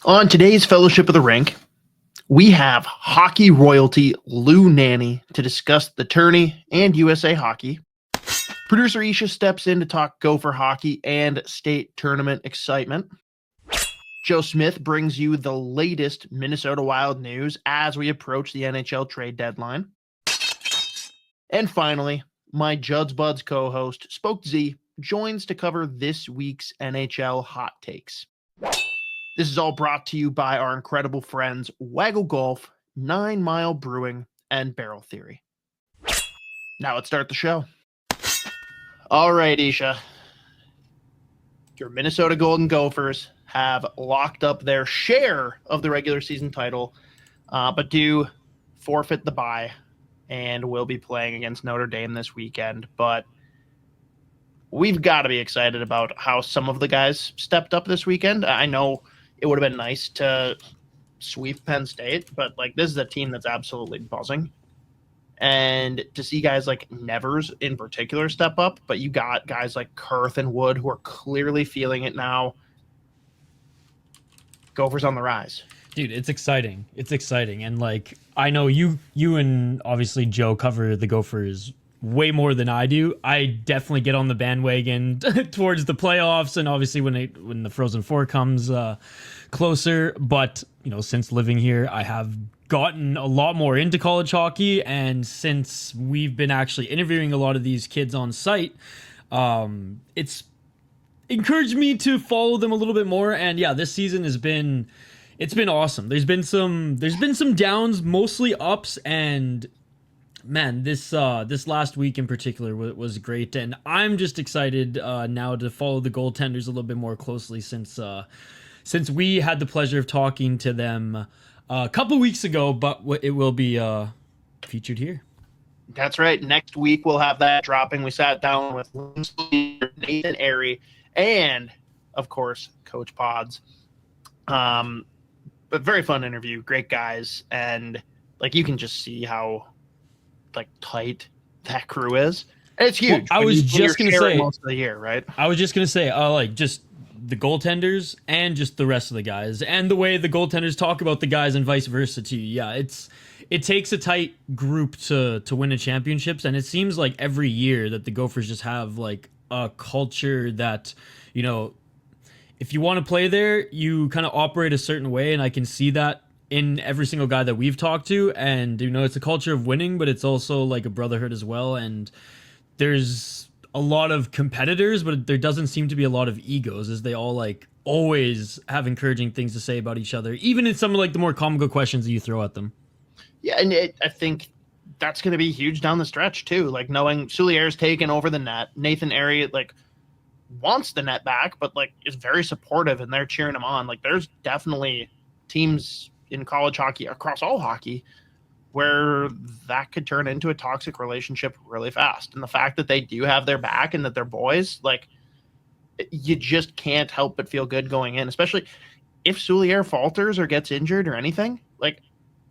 On today's Fellowship of the Rink, we have hockey royalty Lou Nanne to discuss the Tourney and USA hockey. Producer Isha steps in to talk Gopher hockey and state tournament excitement. Joe Smith brings you the latest Minnesota Wild news as we approach the NHL trade deadline. And finally, my Judd's Buds co-host, Spoke Z, joins to cover this week's NHL Hot Takes. This is all brought to you by our incredible friends Waggle Golf, 9 Mile Brewing, and Barrel Theory. Now let's start the show. All right, Isha. Your Minnesota Golden Gophers have locked up their share of the regular season title, but do forfeit the bye and will be playing against Notre Dame this weekend. But we've got to be excited about how some of the guys stepped up this weekend. I know it would have been nice to sweep Penn State, but this is a team that's absolutely buzzing. And to see guys like Nevers in particular step up, but you got guys like Kurth and Wood who are clearly feeling it now. Gophers on the rise. Dude, it's exciting. It's exciting. And I know you and obviously Joe cover the Gophers way more than I do. I definitely get on the bandwagon towards the playoffs, and obviously when the Frozen Four comes closer. But since living here, I have gotten a lot more into college hockey, and since we've been actually interviewing a lot of these kids on site, it's encouraged me to follow them a little bit more. And yeah, this season it's been awesome. There's been some downs, mostly ups, and man, this last week in particular was great, and I'm just excited now to follow the goaltenders a little bit more closely since we had the pleasure of talking to them a couple weeks ago, but it will be featured here. That's right. Next week we'll have that dropping. We sat down with Nathan Airy and, of course, Coach Pods. But very fun interview. Great guys, and you can just see how tight that crew is. And it's huge. Well, I was just gonna say most of the year, right? I was just gonna say, just the goaltenders and just the rest of the guys, and the way the goaltenders talk about the guys, and vice versa too. Yeah, it takes a tight group to win a championships, and it seems like every year that the Gophers just have a culture that if you want to play there, you kind of operate a certain way, and I can see that in every single guy that we've talked to. And it's a culture of winning, but it's also a brotherhood as well. And there's a lot of competitors, but there doesn't seem to be a lot of egos, as they all always have encouraging things to say about each other, even in some of the more comical questions that you throw at them. Yeah, and I think that's going to be huge down the stretch too. Knowing Soulier's taken over the net, Nathan Airy wants the net back, but is very supportive, and they're cheering him on. There's definitely teams in college hockey, across all hockey, where that could turn into a toxic relationship really fast. And the fact that they do have their back and that they're boys, you just can't help but feel good going in, especially if Soulier falters or gets injured or anything.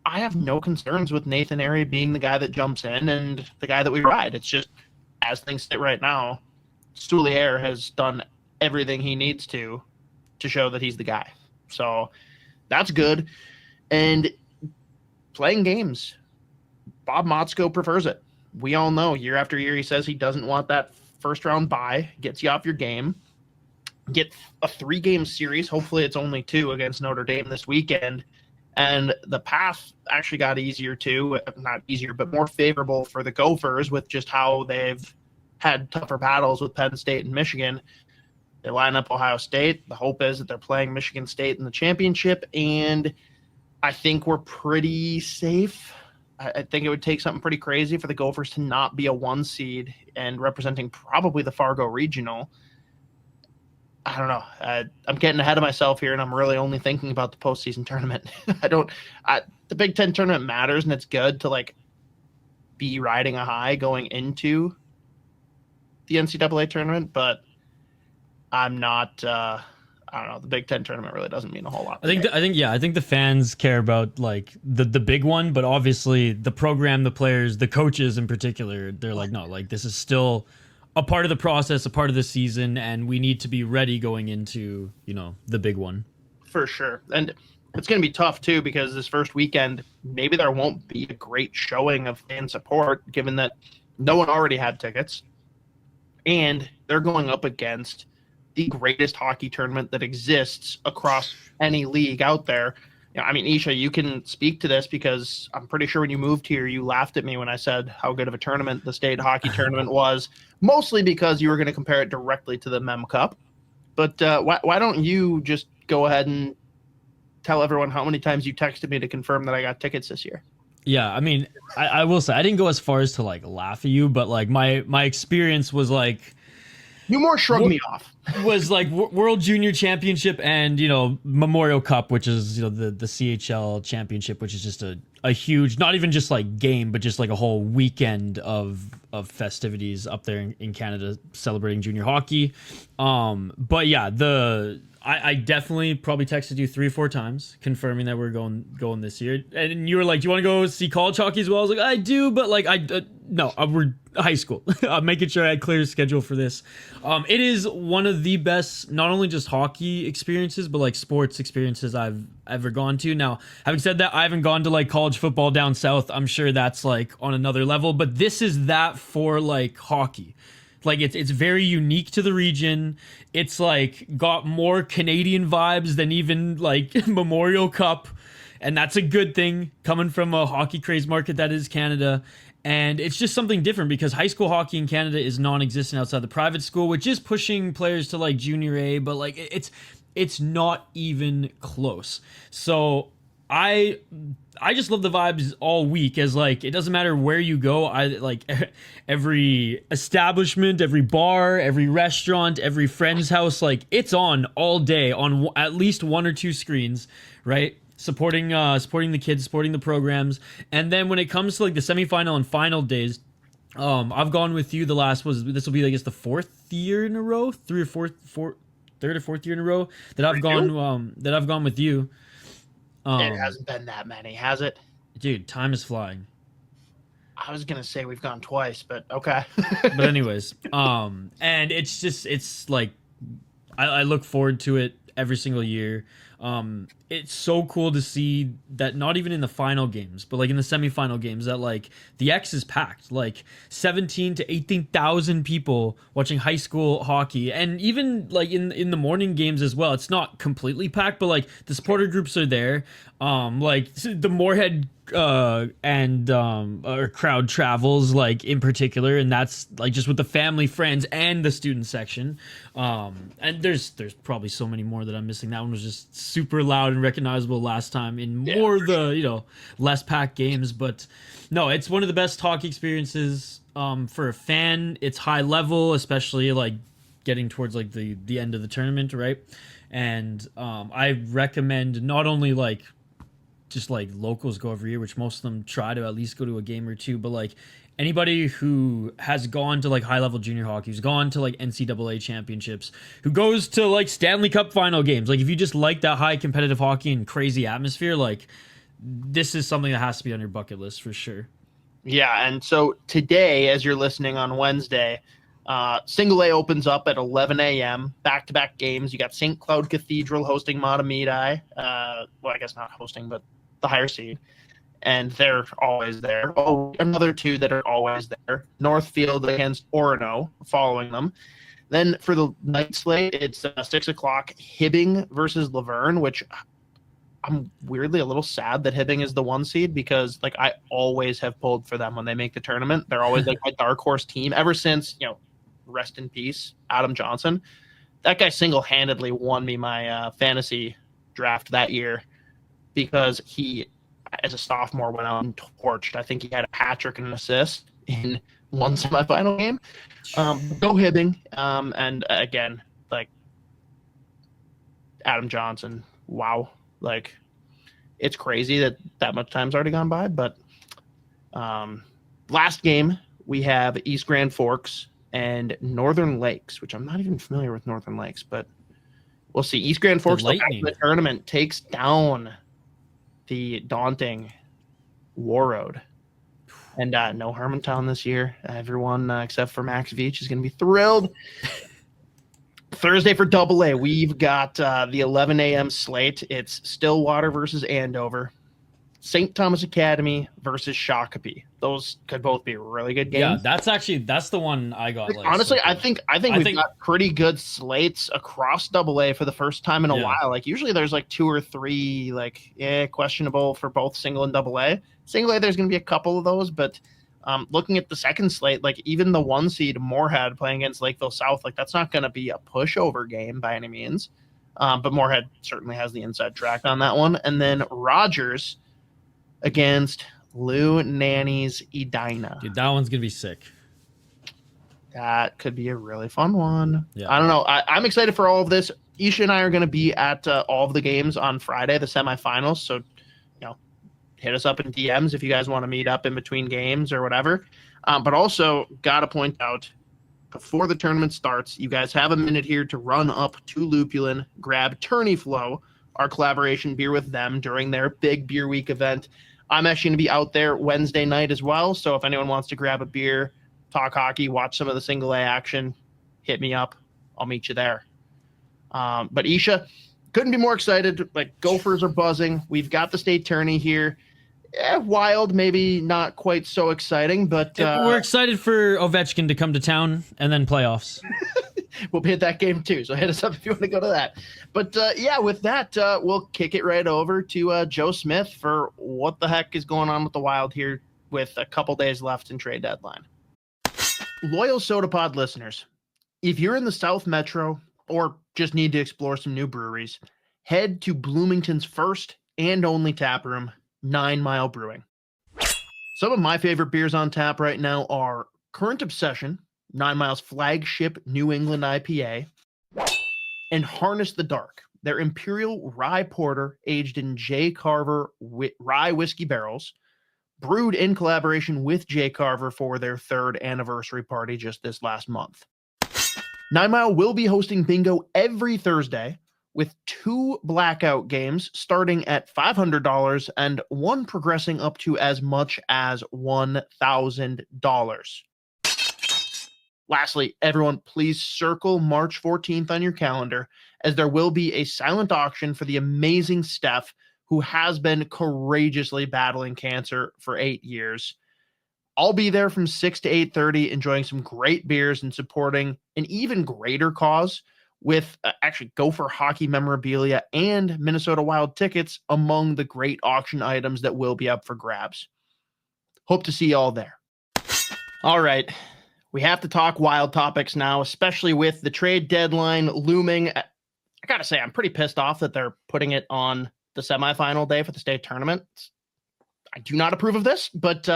I have no concerns with Nathan Airy being the guy that jumps in and the guy that we ride. It's just, as things sit right now, Soulier has done everything he needs to show that he's the guy. So that's good. And playing games, Bob Motzko prefers it. We all know year after year he says he doesn't want that first round bye, gets you off your game. Get a 3-game series. Hopefully it's only 2 against Notre Dame this weekend. And the path actually got easier too. Not easier, but more favorable for the Gophers with just how they've had tougher battles with Penn State and Michigan. They line up Ohio State. The hope is that they're playing Michigan State in the championship, and I think we're pretty safe. I think it would take something pretty crazy for the Gophers to not be a 1 seed and representing probably the Fargo Regional. I don't know. I'm getting ahead of myself here, and I'm really only thinking about the postseason tournament. The Big Ten tournament matters, and it's good to be riding a high going into the NCAA tournament, but I'm not. I don't know. The Big Ten tournament really doesn't mean a whole lot. I think the fans care about the big one, but obviously the program, the players, the coaches in particular, they're no, this is still a part of the process, a part of the season, and we need to be ready going into the big one. For sure. And it's going to be tough, too, because this first weekend, maybe there won't be a great showing of fan support, given that no one already had tickets. And they're going up against the greatest hockey tournament that exists across any league out there. You know, I mean, Isha, you can speak to this because I'm pretty sure when you moved here, you laughed at me when I said how good of a tournament the state hockey tournament was, mostly because you were going to compare it directly to the Mem Cup. But why don't you just go ahead and tell everyone how many times you texted me to confirm that I got tickets this year? Yeah, I mean, I will say I didn't go as far as to like laugh at you, but like my experience was like You more shrugged me off. was like World Junior Championship and Memorial Cup, which is the CHL Championship, which is just a huge, not even just like game, but just like a whole weekend of festivities up there in Canada celebrating junior hockey. But yeah, I definitely probably texted you 3-4 times confirming that we're going this year, and you were like, "Do you want to go see college hockey as well?" I was like, "I do," but like no, we're high school. I'm making sure I had clear schedule for this. It is one of the best, not only just hockey experiences, but like sports experiences I've ever gone to. Now, having said that, I haven't gone to like college football down south. I'm sure that's like on another level, but this is that for like hockey. Like it's very unique to the region. It's like got more Canadian vibes than even like Memorial Cup, and that's a good thing coming from a hockey crazed market that is Canada. And it's just something different because high school hockey in Canada is non-existent outside the private school, which is pushing players to like junior A, but like it's not even close. So I just love the vibes all week, as like it doesn't matter where you go. I like every establishment, every bar, every restaurant, every friend's house, like it's on all day on at least one or two screens, right? Supporting the kids, supporting the programs. And then when it comes to like the semifinal and final days, I've gone with you. This will be I guess the fourth year in a row, third or fourth year in a row that I've gone with you. It hasn't been that many, has it? Dude, time is flying. I was gonna say we've gone twice, but okay. But anyways, and it's like I look forward to it every single year. It's so cool to see that not even in the final games, but like in the semifinal games, that like the X is packed, like 17 to 18,000 people watching high school hockey, and even like in the morning games as well. It's not completely packed, but like the supporter groups are there. Like the Moorhead or crowd travels like in particular, and that's like just with the family, friends, and the student section. And there's probably so many more that I'm missing. That one was just super loud and recognizable last time in more less packed games. But no, it's one of the best hockey experiences for a fan. It's high level, especially like getting towards like the end of the tournament, right? And I recommend not only like just like locals go every year, which most of them try to at least go to a game or two, but like anybody who has gone to like high level junior hockey, who's gone to like NCAA championships, who goes to like Stanley Cup final games, like if you just like that high competitive hockey and crazy atmosphere, like this is something that has to be on your bucket list for sure. Yeah, and so today, as you're listening on Wednesday, Single A opens up at 11 a.m. Back-to-back games. You got St. Cloud Cathedral hosting Matamidi. Well, I guess not hosting, but the higher seed. And they're always there. Oh, another two that are always there. Northfield against Orono following them. Then for the night slate, it's 6 o'clock, Hibbing versus Laverne, which I'm weirdly a little sad that Hibbing is the one seed because like I always have pulled for them when they make the tournament. They're always like my dark horse team ever since, rest in peace, Adam Johnson. That guy single-handedly won me my fantasy draft that year because he, as a sophomore, went out and torched. I think he had a hat trick and an assist in one semifinal game. Go Hibbing. And again, like Adam Johnson, wow. Like it's crazy that much time's already gone by. But last game, we have East Grand Forks and Northern Lakes, which I'm not even familiar with Northern Lakes, but we'll see. East Grand Forks, the tournament, takes down the daunting Warroad. And no Hermantown this year. Everyone except for Max Veach is going to be thrilled. Thursday for Double A, we've got the 11 a.m. slate. It's Stillwater versus Andover, St. Thomas Academy versus Shakopee. Those could both be really good games. Yeah, that's the one I got. Like, honestly, I think we've got pretty good slates across Double A for the first time in a while. Like usually there's like 2 or 3 questionable for both single and Double A. Single A, there's going to be a couple of those, but looking at the second slate, like even the 1 seed Moorhead playing against Lakeville South, like that's not going to be a pushover game by any means. But Moorhead certainly has the inside track on that one. And then Rogers against Lou Nanne's Edina. Dude, that one's going to be sick. That could be a really fun one. Yeah. I don't know. I'm excited for all of this. Isha and I are going to be at all of the games on Friday, the semifinals. So, hit us up in DMs if you guys want to meet up in between games or whatever. But also, got to point out, before the tournament starts, you guys have a minute here to run up to Lupulin, grab Tourney Flow, our collaboration beer with them during their big beer week event. I'm actually going to be out there Wednesday night as well. So if anyone wants to grab a beer, talk hockey, watch some of the single A action, hit me up. I'll meet you there. But Isha, couldn't be more excited. Like, Gophers are buzzing. We've got the state tourney here. Wild, maybe not quite so exciting, but we're excited for Ovechkin to come to town and then playoffs. We'll hit that game too, so hit us up if you want to go to that. But with that, we'll kick it right over to Joe Smith for what the heck is going on with the Wild here with a couple days left in trade deadline. Loyal SodaPod listeners, if you're in the South Metro or just need to explore some new breweries, head to Bloomington's first and only tap room, 9 Mile Brewing. Some of my favorite beers on tap right now are Current Obsession, 9 Mile's flagship New England IPA, and Harness the Dark, their Imperial Rye Porter aged in J. Carver rye whiskey barrels, brewed in collaboration with J. Carver for their 3rd anniversary party just this last month. 9 Mile will be hosting bingo every Thursday, with 2 blackout games starting at $500 and 1 progressing up to as much as $1,000. Lastly, everyone, please circle March 14th on your calendar, as there will be a silent auction for the amazing Steph, who has been courageously battling cancer for 8 years. I'll be there from 6 to 8:30, enjoying some great beers and supporting an even greater cause with actually Gopher Hockey memorabilia and Minnesota Wild tickets among the great auction items that will be up for grabs. Hope to see you all there. All right. We have to talk Wild topics now, especially with the trade deadline looming. I got to say, I'm pretty pissed off that they're putting it on the semifinal day for the state tournament. I do not approve of this, but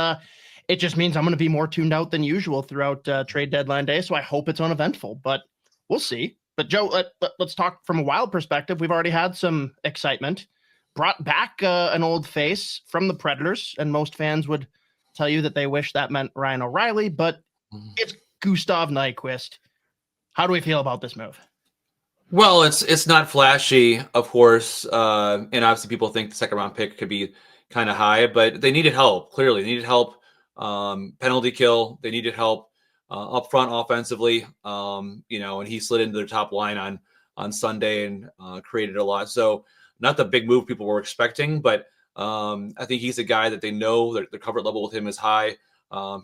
it just means I'm going to be more tuned out than usual throughout trade deadline day, so I hope it's uneventful, but we'll see. But Joe, let's talk from a Wild perspective. We've already had some excitement. Brought back an old face from the Predators, and most fans would tell you that they wish that meant Ryan O'Reilly, but it's Gustav Nyquist. How do we feel about this move? Well, it's not flashy, of course, and obviously people think the 2nd round pick could be kind of high, but they needed help. Clearly, they needed help. Penalty kill. They needed help up front offensively. And he slid into their top line on Sunday and created a lot. So not the big move people were expecting, but I think he's a guy that they know that the comfort level with him is high.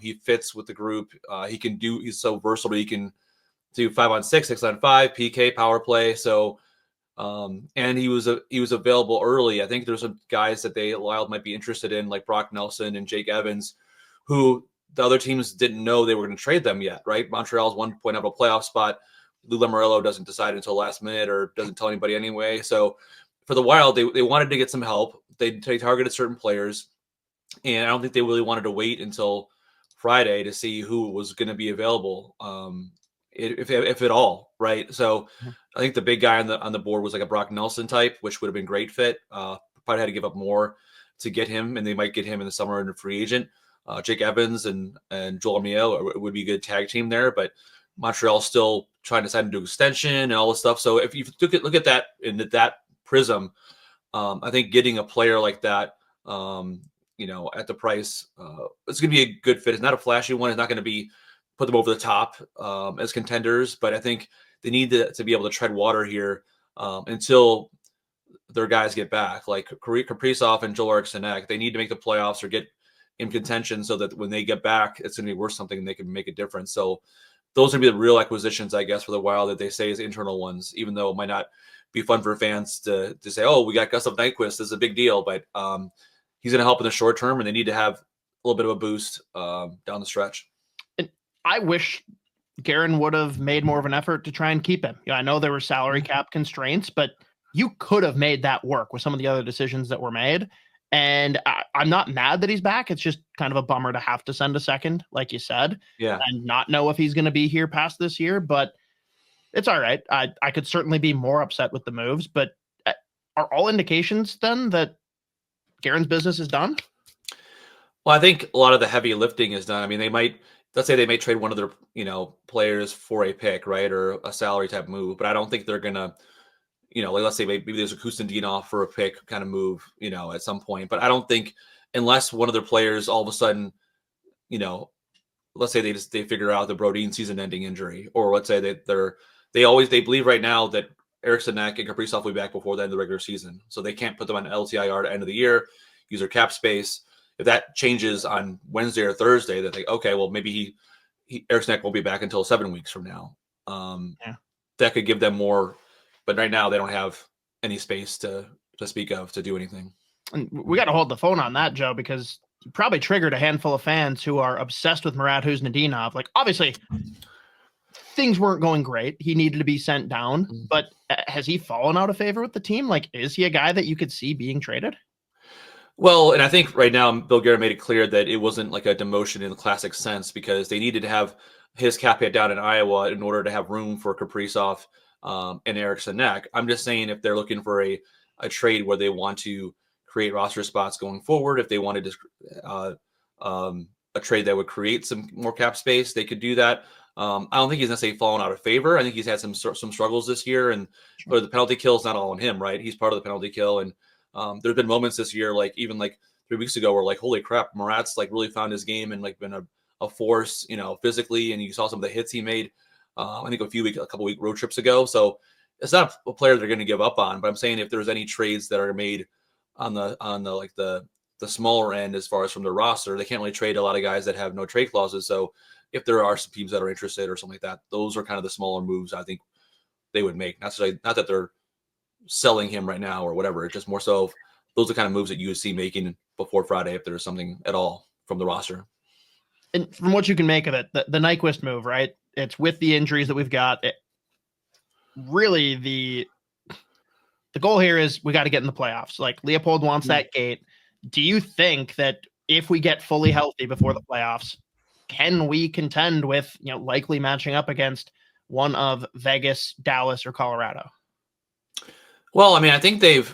He fits with the group. He's so versatile. He can do 5-on-6, 6-on-5, PK, power play. So, and he was available early. I think there's some guys that Wild might be interested in, like Brock Nelson and Jake Evans, who the other teams didn't know they were going to trade them yet, right? Montreal's 1 point out of a playoff spot. Lou Lamoriello doesn't decide until last minute or doesn't tell anybody anyway. So for the Wild, they wanted to get some help. They targeted certain players, and I don't think they really wanted to wait until Friday to see who was going to be available, if at all, right? So I think the big guy on the board was like a Brock Nelson type, which would have been a great fit. Probably had to give up more to get him, and they might get him in the summer and a free agent. Jake Evans and Joel Amiel would be a good tag team there, but Montreal's still trying to sign him to extension and all this stuff. So if you look at that in that prism, I think getting a player like that, at the price, it's going to be a good fit. It's not a flashy one. It's not going to be put them over the top as contenders, but I think they need to be able to tread water here until their guys get back. Like Kaprizov and Joel Eriksson-Ek, they need to make the playoffs or get in contention so that when they get back, it's going to be worth something and they can make a difference. So those are going to be the real acquisitions, I guess, for the Wild that they say is internal ones, even though it might not be fun for fans to say, oh, we got Gustav Nyquist. This is a big deal, but he's going to help in the short term, and they need to have a little bit of a boost down the stretch. And I wish Guerin would have made more of an effort to try and keep him. I know there were salary cap constraints, but you could have made that work with some of the other decisions that were made. And I'm not mad that he's back. It's just kind of a bummer to have to send a second, like you said, and not know if he's going to be here past this year. But it's all right. I could certainly be more upset with the moves, but are all indications then that Guerin's business is done? Well, I think a lot of the heavy lifting is done. I mean, let's say they may trade one of their, players for a pick, right, or a salary type move, but I don't think they're going to, like let's say maybe there's a Kustendinov for a pick kind of move, at some point. But I don't think unless one of their players all of a sudden, let's say they figure out the Brodin season-ending injury, or let's say that they believe right now that Eriksson-Ek and Kaprizov will be back before the end of the regular season, so they can't put them on LTIR at the end of the year, use their cap space. If that changes on Wednesday or Thursday, that okay, well maybe Eriksson-Ek won't be back until 7 weeks from now. That could give them more. But right now, they don't have any space to speak of to do anything. And we got to hold the phone on that, Joe, because you probably triggered a handful of fans who are obsessed with Murat Huznadinov. Like, obviously, things weren't going great. He needed to be sent down. But has he fallen out of favor with the team? Like, is he a guy that you could see being traded? Well, and I think right now, Bill Guerin made it clear that it wasn't like a demotion in the classic sense because they needed to have his cap hit down in Iowa in order to have room for Kaprizov and Eriksson-Ek. I'm just saying if they're looking for a trade where they want to create roster spots going forward, if they wanted to a trade that would create some more cap space, they could do that. I don't think he's necessarily fallen out of favor. I think he's had some struggles this year, and but the penalty kill is not all on him, right? He's part of the penalty kill, and there's been moments this year, like even like 3 weeks ago, where like holy crap, Murat's like really found his game and like been a force, physically, and you saw some of the hits he made. I think a couple week road trips ago. So it's not a player they're going to give up on. But I'm saying if there's any trades that are made on the smaller end as far as from the roster, they can't really trade a lot of guys that have no trade clauses. So if there are some teams that are interested or something like that, those are kind of the smaller moves I think they would make. Not that they're selling him right now or whatever. It's just more so those are the kind of moves that you would see making before Friday if there's something at all from the roster. And from what you can make of it, the Nyquist move, right? It's with the injuries that we've got. Really, the goal here is we got to get in the playoffs. Like Leopold wants that gate. Do you think that if we get fully healthy before the playoffs, can we contend with, likely matching up against one of Vegas, Dallas, or Colorado? Well, I mean, I think they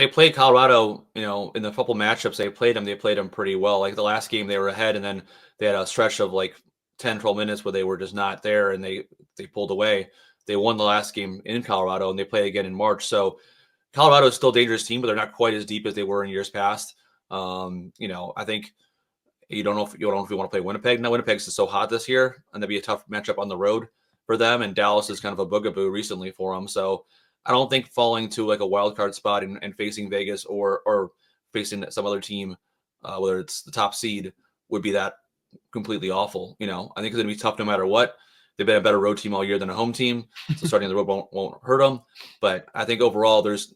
played Colorado, in the couple matchups they played them pretty well. Like the last game they were ahead, and then they had a stretch of like 10, 12 minutes where they were just not there and they pulled away. They won the last game in Colorado and they play again in March. So Colorado is still a dangerous team, but they're not quite as deep as they were in years past. I think you don't know if you want to play Winnipeg. Now Winnipeg's is so hot this year, and that'd be a tough matchup on the road for them. And Dallas is kind of a bugaboo recently for them. So I don't think falling to like a wild card spot and facing Vegas or facing some other team, whether it's the top seed, would be that completely awful. I think it's going to be tough no matter what. They've been a better road team all year than a home team, so starting on the road won't hurt them. But I think overall there's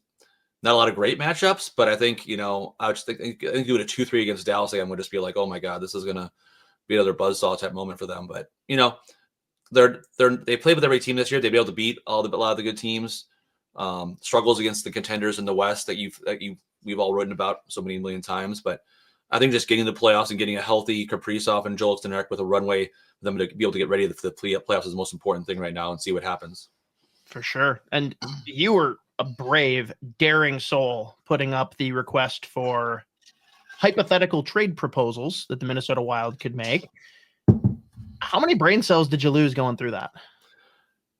not a lot of great matchups. But I think I think doing a 2-3 against Dallas again would just be like, oh my god, this is going to be another buzzsaw type moment for them. But they played with every team this year. They've been able to beat a lot of the good teams. Struggles against the contenders in the West that we've all written about so many million times. But I think just getting the playoffs and getting a healthy Kaprizov and Joel Eriksson-Ek with a runway for them to be able to get ready for the playoffs is the most important thing right now and see what happens. For sure. And you were a brave, daring soul putting up the request for hypothetical trade proposals that the Minnesota Wild could make. How many brain cells did you lose going through that?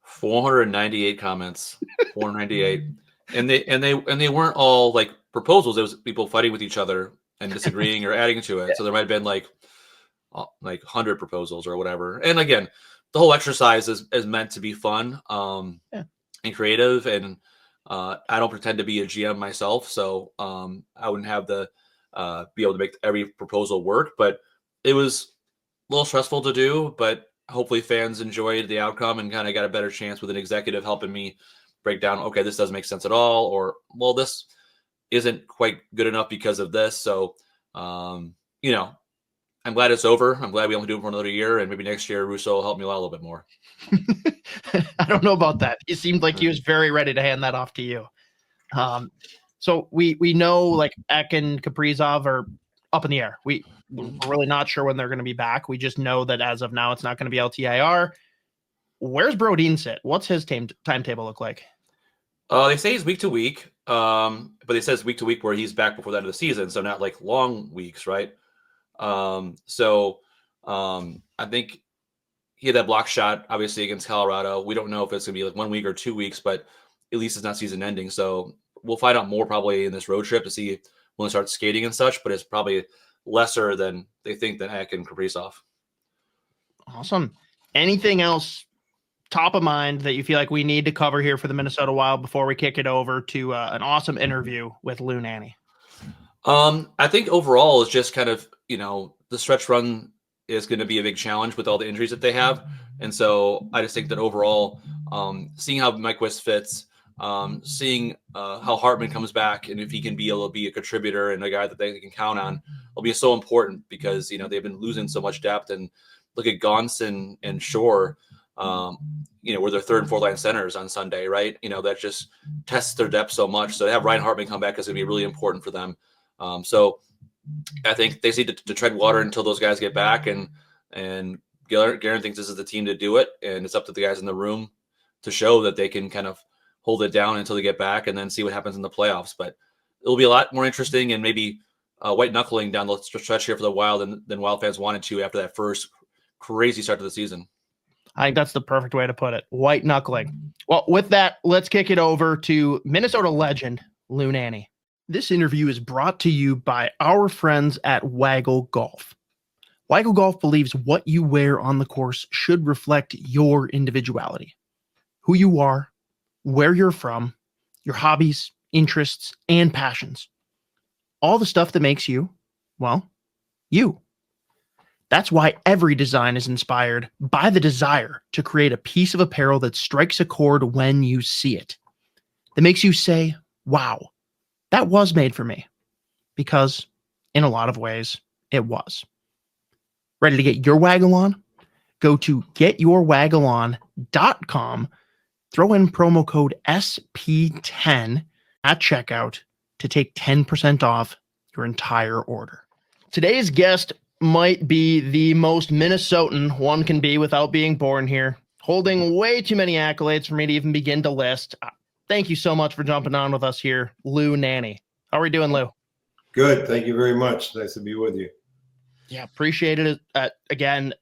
498 comments. 498. and they weren't all like proposals. It was people fighting with each other and disagreeing or adding to it. So there might have been like 100 proposals or whatever. And again, the whole exercise is meant to be fun Yeah. and creative. And I don't pretend to be a GM myself, so I wouldn't have the be able to make every proposal work. But it was a little stressful to do, but hopefully fans enjoyed the outcome and kind of got a better chance with an executive helping me break down, okay, this doesn't make sense at all, or, well, this isn't quite good enough because of this. So, you know, I'm glad it's over. I'm glad we only do it for another year, and maybe next year Russo will help me out a little bit more. I don't know about that. It seemed like he was very ready to hand that off to you. So we know like Ek and Kaprizov are up in the air. We're really not sure when they're going to be back. We just know that as of now, it's not going to be LTIR. Where's Brodin sit? What's his timetable look like? They say he's week to week, but they say it's week to week where he's back before the end of the season, so not like long weeks, right? I think he had that block shot, obviously, against Colorado. We don't know if it's going to be like 1 week or 2 weeks, but at least it's not season ending. So we'll find out more probably in this road trip to see when they start skating and such, but it's probably lesser than they think than Ek and Kaprizov. Awesome. Anything else top of mind that you feel like we need to cover here for the Minnesota Wild before we kick it over to an awesome interview with Lou Nanne? I think overall it's just kind of, the stretch run is going to be a big challenge with all the injuries that they have. And so I just think that overall, seeing how Nyquist fits, seeing how Hartman comes back and if he can be able to be a contributor and a guy that they can count on will be so important because, they've been losing so much depth. And look at Gonson and Shore, were their third and fourth line centers on Sunday, right? That just tests their depth so much. So to have Ryan Hartman come back is going to be really important for them. So I think they need to tread water until those guys get back, and Guerin thinks this is the team to do it, and it's up to the guys in the room to show that they can kind of hold it down until they get back, and then see what happens in the playoffs. But it'll be a lot more interesting, and maybe white knuckling down the stretch here for the Wild than Wild fans wanted to after that first crazy start to the season. I think that's the perfect way to put it. White knuckling. Well, with that, let's kick it over to Minnesota legend Lou Nanne. This interview is brought to you by our friends at Waggle Golf. Waggle Golf believes what you wear on the course should reflect your individuality, who you are, where you're from, your hobbies, interests, and passions. All the stuff that makes you, well, you. That's why every design is inspired by the desire to create a piece of apparel that strikes a chord when you see it, that makes you say, wow, that was made for me, because in a lot of ways, it was. Ready to get your waggle on? Go to getyourwaggleon.com, throw in promo code SP10 at checkout to take 10% off your entire order. Today's guest might be the most Minnesotan one can be without being born here, holding way too many accolades for me to even begin to list. Thank you so much for jumping on with us here, Lou Nanne. How are we doing, Lou? Good. Thank you very much. Nice to be with you. Yeah, appreciate it. Again,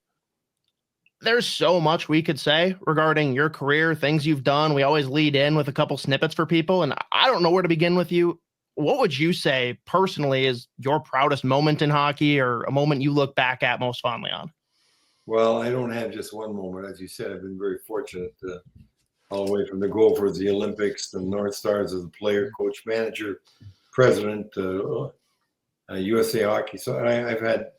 there's so much we could say regarding your career, things you've done. We always lead in with a couple snippets for people, and I don't know where to begin with you. What would you say personally is your proudest moment in hockey, or a moment you look back at most fondly on? Well, I don't have just one moment. As you said, I've been very fortunate all the way from the Gophers, the Olympics, the North Stars as a player, coach, manager, president, USA Hockey. So I've had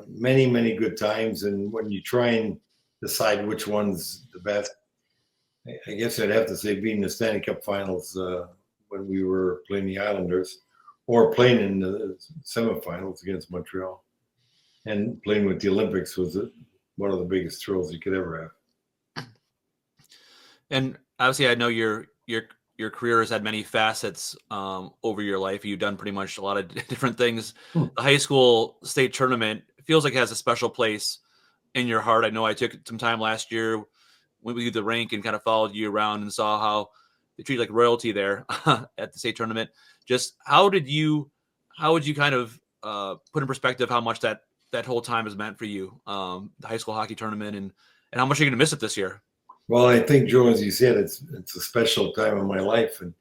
many, many good times. And when you try and decide which one's the best, I guess I'd have to say being in the Stanley Cup finals when we were playing the Islanders, or playing in the semifinals against Montreal. And playing with the Olympics was one of the biggest thrills you could ever have. And obviously, I know your career has had many facets over your life. You've done pretty much a lot of different things. The high school state tournament feels like it has a special place in your heart. I know I took some time last year, went with you to the rink and kind of followed you around and saw how they treat you like royalty there at the state tournament. Just how would you kind of put in perspective how much that whole time has meant for you, the high school hockey tournament, and how much you're going to miss it this year? Well, I think, Joe, as you said, it's a special time in my life. And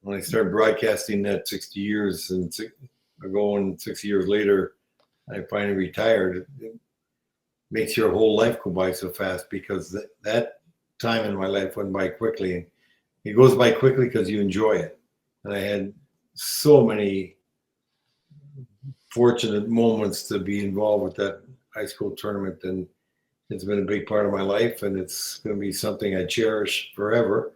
when I started broadcasting that 60 years ago, and 6 years later, I finally retired. makes your whole life go by so fast, because that time in my life went by quickly. And it goes by quickly because you enjoy it. And I had so many fortunate moments to be involved with that high school tournament, and it's been a big part of my life, and it's going to be something I cherish forever.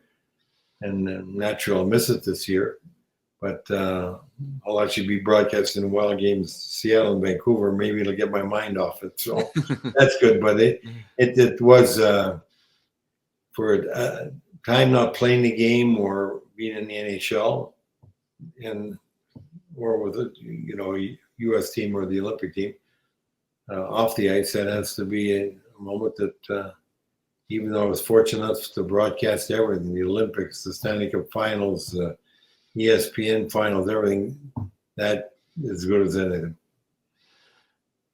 And naturally, I'll miss it this year, but I'll actually be broadcasting Wild Games, Seattle and Vancouver. Maybe it'll get my mind off it, so that's good. But it was for a time not playing the game or being in the NHL, and or with a U.S. team or the Olympic team off the ice. That has to be a moment that, even though I was fortunate enough to broadcast everything, the Olympics, the Stanley Cup finals, ESPN finals, everything, that is as good as anything.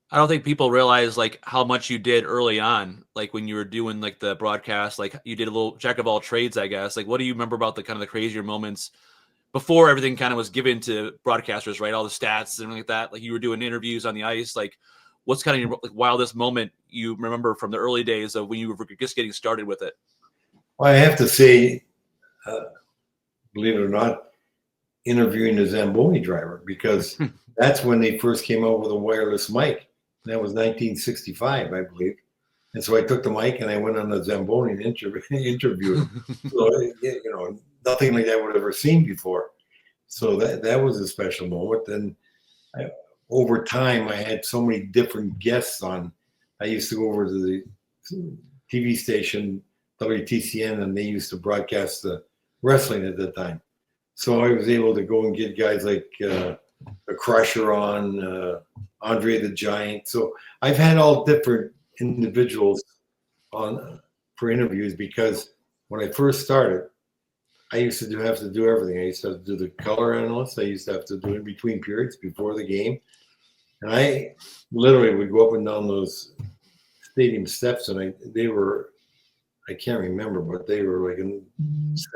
I don't think people realize like how much you did early on, like when you were doing like the broadcast, like you did a little jack of all trades, I guess. Like, what do you remember about the kind of the crazier moments before everything kind of was given to broadcasters, right? All the stats and everything like that. Like you were doing interviews on the ice. Like, what's kind of your wildest moment you remember from the early days of when you were just getting started with it? Well, I have to say, believe it or not, interviewing the Zamboni driver, because that's when they first came out with a wireless mic. That was 1965, I believe. And so I took the mic and I went on the Zamboni and interviewed him. So, nothing like that I would have ever seen before. So that was a special moment. And over time, I had so many different guests on. I used to go over to the TV station, WTCN, and they used to broadcast the wrestling at that time. So I was able to go and get guys like the Crusher on, Andre the Giant. So I've had all different individuals on for interviews, because when I first started, I used to have to do everything. I used to have to do the color analyst. I used to have to do in between periods before the game. And I literally would go up and down those stadium steps, and I can't remember, but they were like in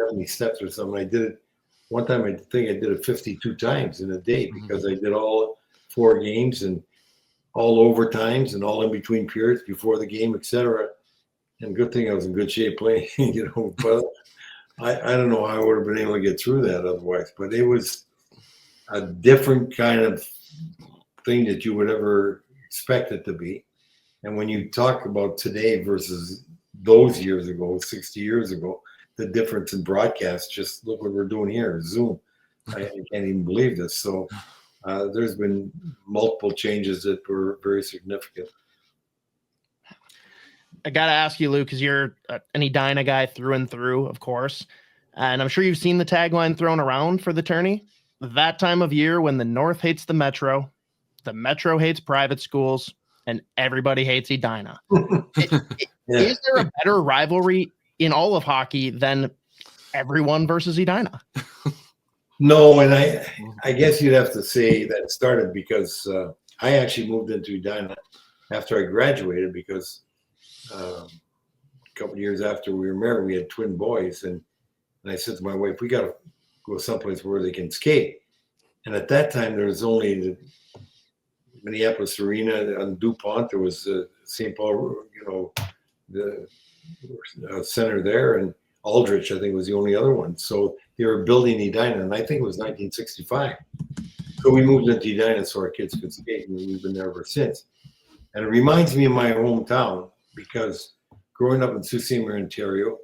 70 steps or something. I did it one time. I think I did it 52 times in a day, because I did all 4 games and all overtimes and all in between periods before the game, etc. And good thing I was in good shape playing, but I don't know how I would have been able to get through that otherwise. But it was a different kind of thing that you would ever expect it to be. And when you talk about today versus those years ago, 60 years ago, the difference in broadcast, just look what we're doing here, Zoom. I can't even believe this. So there's been multiple changes that were very significant. I got to ask you, Lou, because you're an Edina guy through and through, of course. And I'm sure you've seen the tagline thrown around for the tourney. That time of year when the North hates the Metro hates private schools, and everybody hates Edina. Is there a better rivalry in all of hockey than everyone versus Edina? No, and I guess you'd have to say that it started because I actually moved into Edina after I graduated, because a couple of years after we were married, we had twin boys, and I said to my wife, we got to go someplace where they can skate. And at that time, there was only the Minneapolis Arena on DuPont. There was St. Paul, the center there, and Aldrich, I think, was the only other one. So they were building Edina, and I think it was 1965. So we moved into Edina so our kids could skate, and we've been there ever since. And it reminds me of my hometown, because growing up in Sault Ste. Marie, Ontario,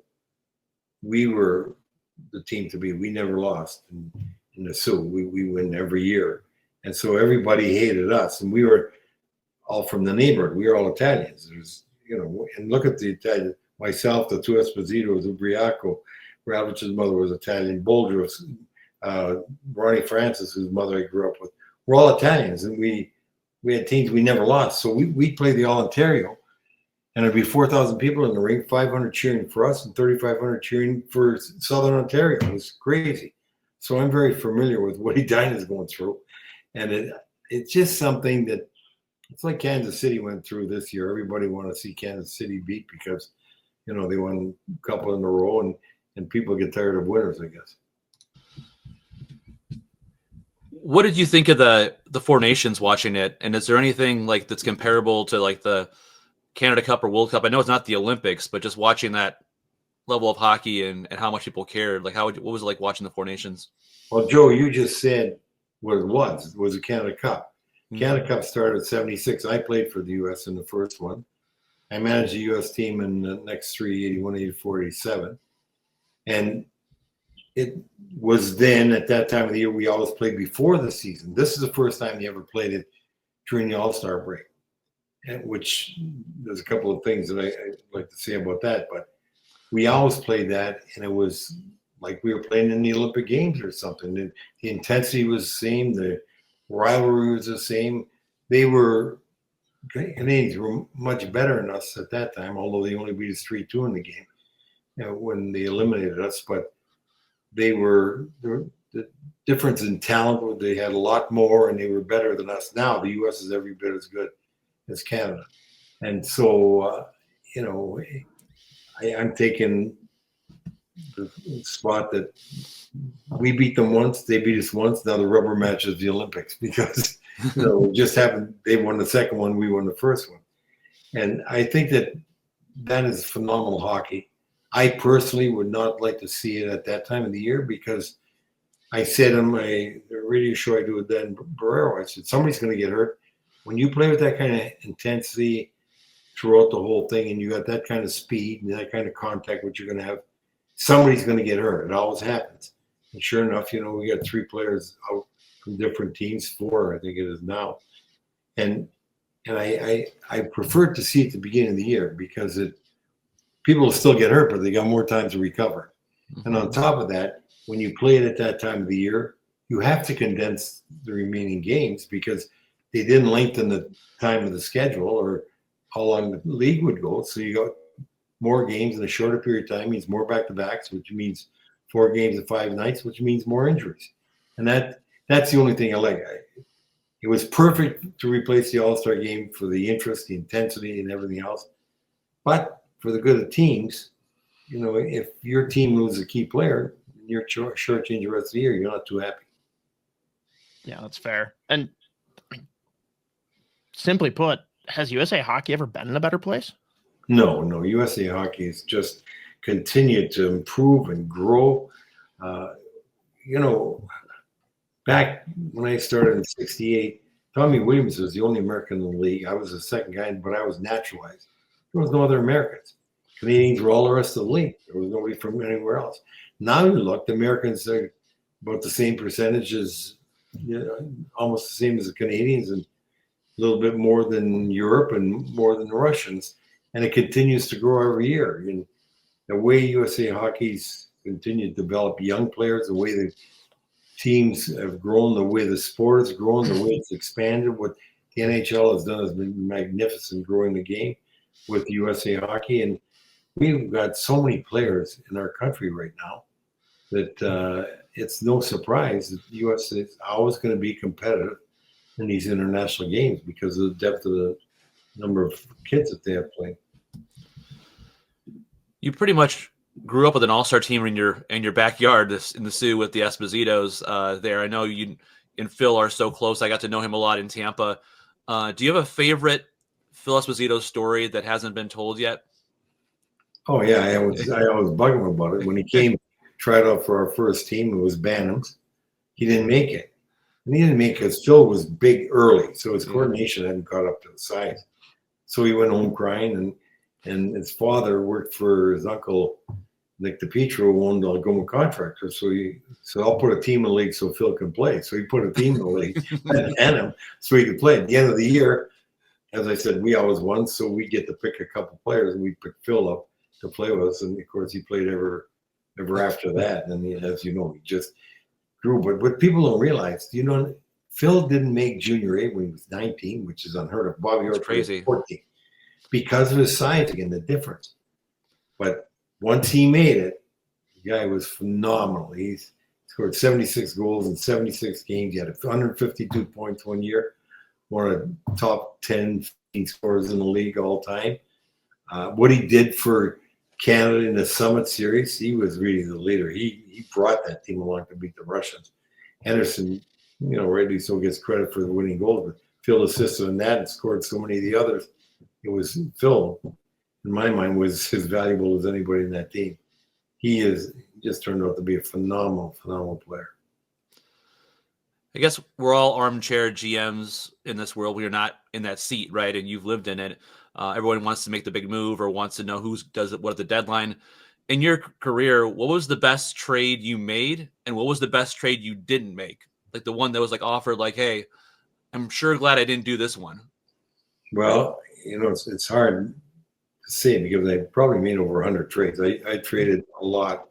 we were the team to beat. We never lost in the Sioux. We win every year. And so everybody hated us, and we were all from the neighborhood. We were all Italians. There's, and look at the Italian, myself, the two Esposito's, Ubriaco, Ravitch's mother was Italian, Boldros, Ronnie Francis, whose mother I grew up with. We're all Italians, and we had teams we never lost. So we played the All-Ontario, and there'd be 4,000 people in the rink, 500 cheering for us and 3,500 cheering for Southern Ontario. It was crazy. So I'm very familiar with what Edina is going through. And it's just something that, it's like Kansas City went through this year. Everybody want to see Kansas City beat because, they won a couple in a row, and people get tired of winners, I guess. What did you think of the Four Nations watching it? And is there anything like that's comparable to like the Canada Cup or World Cup? I know it's not the Olympics, but just watching that level of hockey and how much people cared. Like, what was it like watching the Four Nations? Well, Joe, you just said what it was. It was a Canada Cup. Mm-hmm. Canada Cup started in 76. I played for the U.S. in the first one. I managed the U.S. team in the next three, 81, 84, 87. And it was then, at that time of the year, we always played before the season. This is the first time they ever played it during the All-Star break, and which there's a couple of things that I'd like to say about that. But we always played that, and it was like we were playing in the Olympic Games or something. The intensity was the same. The rivalry was the same. Canadians were much better than us at that time, although they only beat us 3-2 in the game when they eliminated us. But the difference in talent, they had a lot more, and they were better than us. Now the U.S. is every bit as good as Canada. And so, I'm taking the spot that we beat them once, they beat us once. Now the rubber match is the Olympics, because they won the second one, we won the first one. And I think that is phenomenal hockey. I personally would not like to see it at that time of the year, because I said on the radio show I do with Dan Barrero, I said, somebody's going to get hurt. When you play with that kind of intensity throughout the whole thing, and you got that kind of speed and that kind of contact, what you're going to have, somebody's going to get hurt. It always happens. And sure enough, we got 3 players out from different teams, 4, I think it is now. And I prefer to see it at the beginning of the year, because people will still get hurt, but they got more time to recover. And on top of that, when you play it at that time of the year, you have to condense the remaining games, because they didn't lengthen the time of the schedule or how long the league would go. So you got more games in a shorter period of time, means more back-to-backs, which means 4 games in 5 nights, which means more injuries. And that's the only thing I like. It was perfect to replace the All-Star game for the interest, the intensity, and everything else. But for the good of teams, if your team loses a key player, you're shortchanging the rest of the year, you're not too happy. Yeah, that's fair. And simply put, has USA Hockey ever been in a better place? No. USA Hockey has just continued to improve and grow. Back when I started in '68, Tommy Williams was the only American in the league. I was the second guy, but I was naturalized. There was no other Americans. Canadians were all the rest of the league. There was nobody from anywhere else. Now you look, the Americans are about the same percentage as, almost the same as the Canadians, and a little bit more than Europe and more than the Russians. And it continues to grow every year. And the way USA Hockey's continued to develop young players, the way the teams have grown, the way the sport has grown, the way it's expanded, what the NHL has done has been magnificent, growing the game with USA Hockey. And we've got so many players in our country right now that it's no surprise that the U.S. is always going to be competitive in these international games because of the depth of the number of kids that they have playing. You pretty much grew up with an all-star team in your backyard in the Sioux with the Espositos there. I know you and Phil are so close. I got to know him a lot in Tampa. Do you have a favorite Phil Esposito story that hasn't been told yet? Oh yeah, I always bug him about it. When he came, tried out for our first team, it was Bantams. He didn't make it. And he didn't make it because Phil was big early, so his coordination hadn't caught up to the size. So he went home crying, and his father worked for his uncle, Nick DiPietro, who owned Algoma Contractor. So I'll put a team in the league so Phil can play. So he put a team in the league and him so he could play. At the end of the year, as I said, we always won, so we get to pick a couple players, and we picked Phil up to play with us. And of course, he played ever after that. And as you know, he just grew. But what people don't realize, Phil didn't make junior A when he was 19, which is unheard of. Bobby Orr was 14 because of his size, again, the difference. But once he made it, the guy was phenomenal. He scored 76 goals in 76 games. He had 152 points one year, one of the top 10 scorers in the league all time. What he did for Canada in the Summit Series, he was really the leader. He brought that team along to beat the Russians. Henderson, rightly so, gets credit for the winning goals, but Phil assisted in that and scored so many of the others. it was Phil, in my mind, was as valuable as anybody in that team. He just turned out to be a phenomenal player. I guess we're all armchair GMs in this world. We are not in that seat, right? And you've lived in it. Everyone wants to make the big move or wants to know who does it, what at the deadline. In your career, what was the best trade you made, and what was the best trade you didn't make? Like the one that was like offered, like, hey, I'm sure glad I didn't do this one. Well, it's hard to say because I probably made over 100 trades. I traded a lot,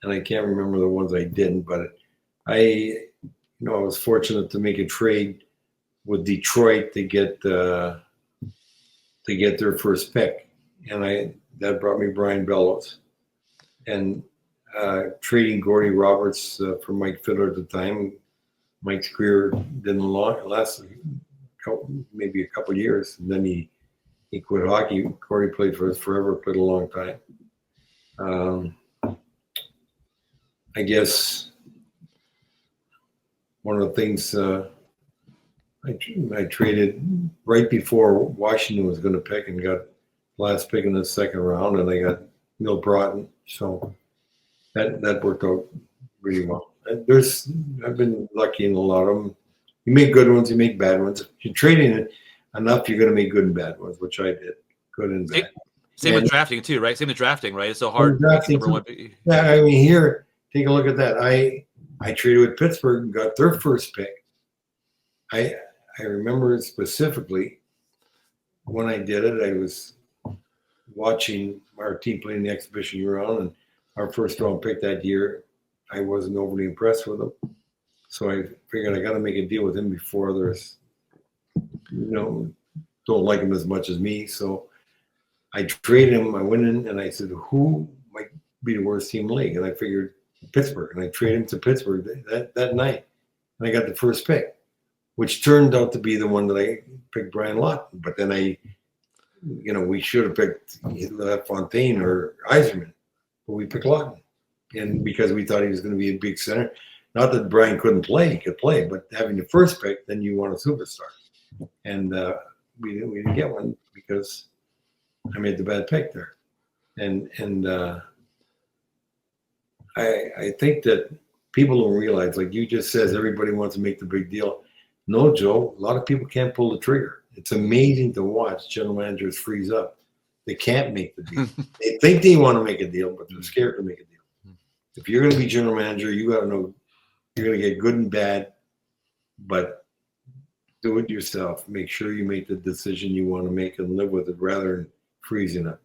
and I can't remember the ones I didn't. But I was fortunate to make a trade with Detroit to get their first pick, and that brought me Brian Bellows. And trading Gordy Roberts for Mike Fiddler at the time. Mike's career didn't last maybe a couple of years, and then he quit hockey. Gordy played for us forever, played a long time. I guess one of the things I traded right before Washington was going to pick and got last pick in the second round, and I got Neil Broughton. So that worked out really well. I've been lucky in a lot of them. You make good ones, you make bad ones. If you're trading it enough, you're going to make good and bad ones, which I did, good and bad. Same with drafting too, right? Same with drafting, right? It's so hard. Yeah, I mean, here, take a look at that. I traded with Pittsburgh and got their first pick. I remember specifically when I did it, I was watching our team playing the exhibition round, and our first round pick that year, I wasn't overly impressed with him. So I figured I got to make a deal with him before others, don't like him as much as me. So I traded him. I went in and I said, who might be the worst team in the league? And I figured Pittsburgh. And I traded him to Pittsburgh that night. And I got the first pick, which turned out to be the one that I picked Brian Lawton. But then we should have picked Fontaine or Yzerman. But we picked Lawton. And because we thought he was going to be a big center. Not that Brian couldn't play, he could play, but having the first pick, then you want a superstar. And we didn't get one because I made the bad pick there. And I think that people don't realize, like you just says, everybody wants to make the big deal. No, Joe, a lot of people can't pull the trigger. It's amazing to watch general managers freeze up. They can't make the deal. They think they want to make a deal, but they're scared to make a deal. If you're going to be general manager, you got to know you're going to get good and bad, but do it yourself. Make sure you make the decision you want to make and live with it rather than freezing it.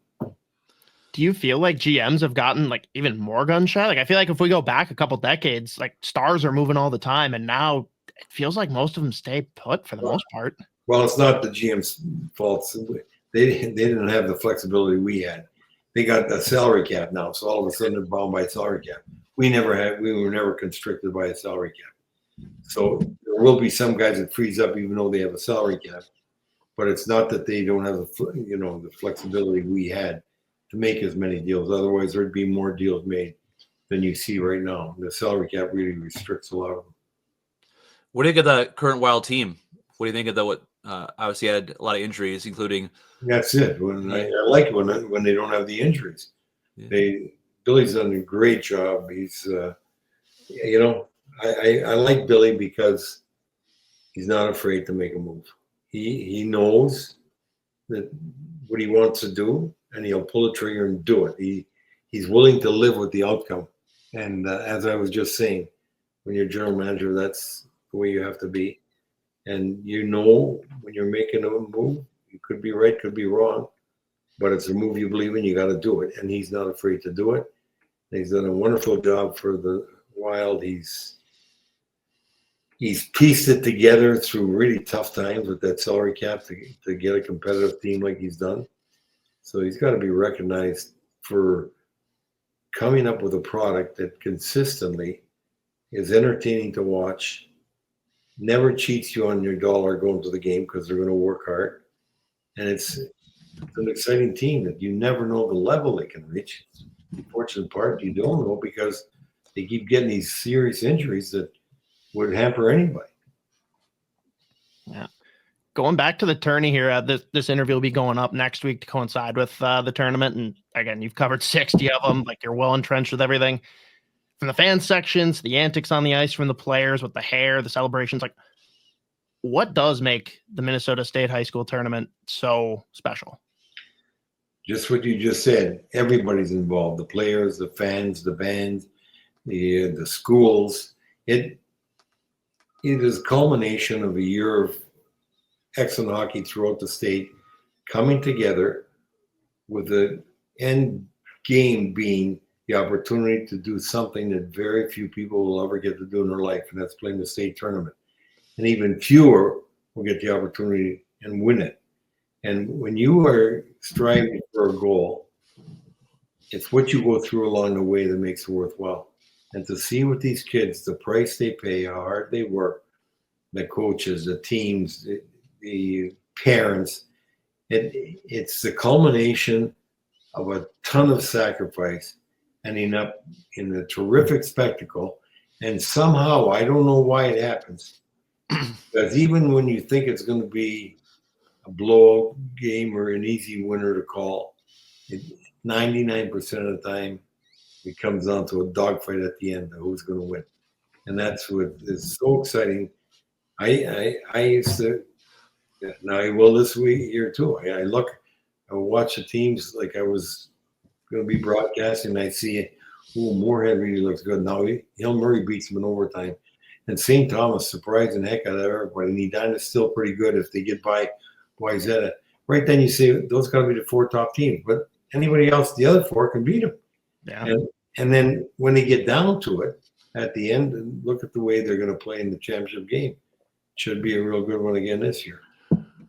Do you feel like GMs have gotten like even more gun shy? Like I feel like if we go back a couple decades, like stars are moving all the time, and now it feels like most of them stay put for the most part. Well, it's not the GM's fault. They didn't have the flexibility we had. They got a salary cap now, so all of a sudden they're bound by a salary cap. We were never constricted by a salary cap. So there will be some guys that freeze up even though they have a salary cap, but it's not that they don't have the flexibility we had to make as many deals. Otherwise, there'd be more deals made than you see right now. The salary cap really restricts a lot of them. What do you think of the current Wild team? What do you think of what obviously had a lot of injuries, including? That's it. I like it when they don't have the injuries. Yeah. Billy's done a great job. He's, I like Billy because he's not afraid to make a move. He knows that what he wants to do, and he'll pull the trigger and do it. He's willing to live with the outcome. And as I was just saying, when you're general manager, that's the way you have to be. And when you're making a move, you could be right, could be wrong, but it's a move you believe in, you got to do it. And he's not afraid to do it. He's done a wonderful job for the Wild. He's pieced it together through really tough times with that salary cap to get a competitive team like he's done. So he's got to be recognized for coming up with a product that consistently is entertaining to watch, never cheats you on your dollar going to the game because they're going to work hard. And it's an exciting team that you never know the level they can reach. The unfortunate part, you don't know because they keep getting these serious injuries that would hamper anybody. Yeah. Going back to the tourney here, this interview will be going up next week to coincide with the tournament. And again, you've covered 60 of them. Like, you're well entrenched with everything from the fan sections, the antics on the ice from the players with the hair, the celebrations. Like, what does make the Minnesota State High School tournament so special? Just what you just said. Everybody's involved: the players, the fans, the bands, the schools. It is a culmination of a year of excellent hockey throughout the state coming together, with the end game being the opportunity to do something that very few people will ever get to do in their life, and that's playing the state tournament. And even fewer will get the opportunity and win it. And when you are striving for a goal, it's what you go through along the way that makes it worthwhile. And to see what these kids, the price they pay, how hard they work, the coaches, the teams, the parents, it's the culmination of a ton of sacrifice, ending up in a terrific spectacle. And somehow, I don't know why it happens, because even when you think it's going to be a blowout game or an easy winner to call, 99% of the time, it comes down to a dogfight at the end of who's going to win. And that's what is so exciting. I used to, now I will this week here too. I watch the teams like I was going to be broadcasting, and I see, Moorhead really looks good. Now Hill Murray beats him in overtime. And St. Thomas surprising the heck out of everybody. And Edina's still pretty good if they get by Wayzata. Right then you say those got to be the 4 top teams. But anybody else, the other 4 can beat them. Yeah. And then when they get down to it at the end, and look at the way they're going to play in the championship game. Should be a real good one again this year.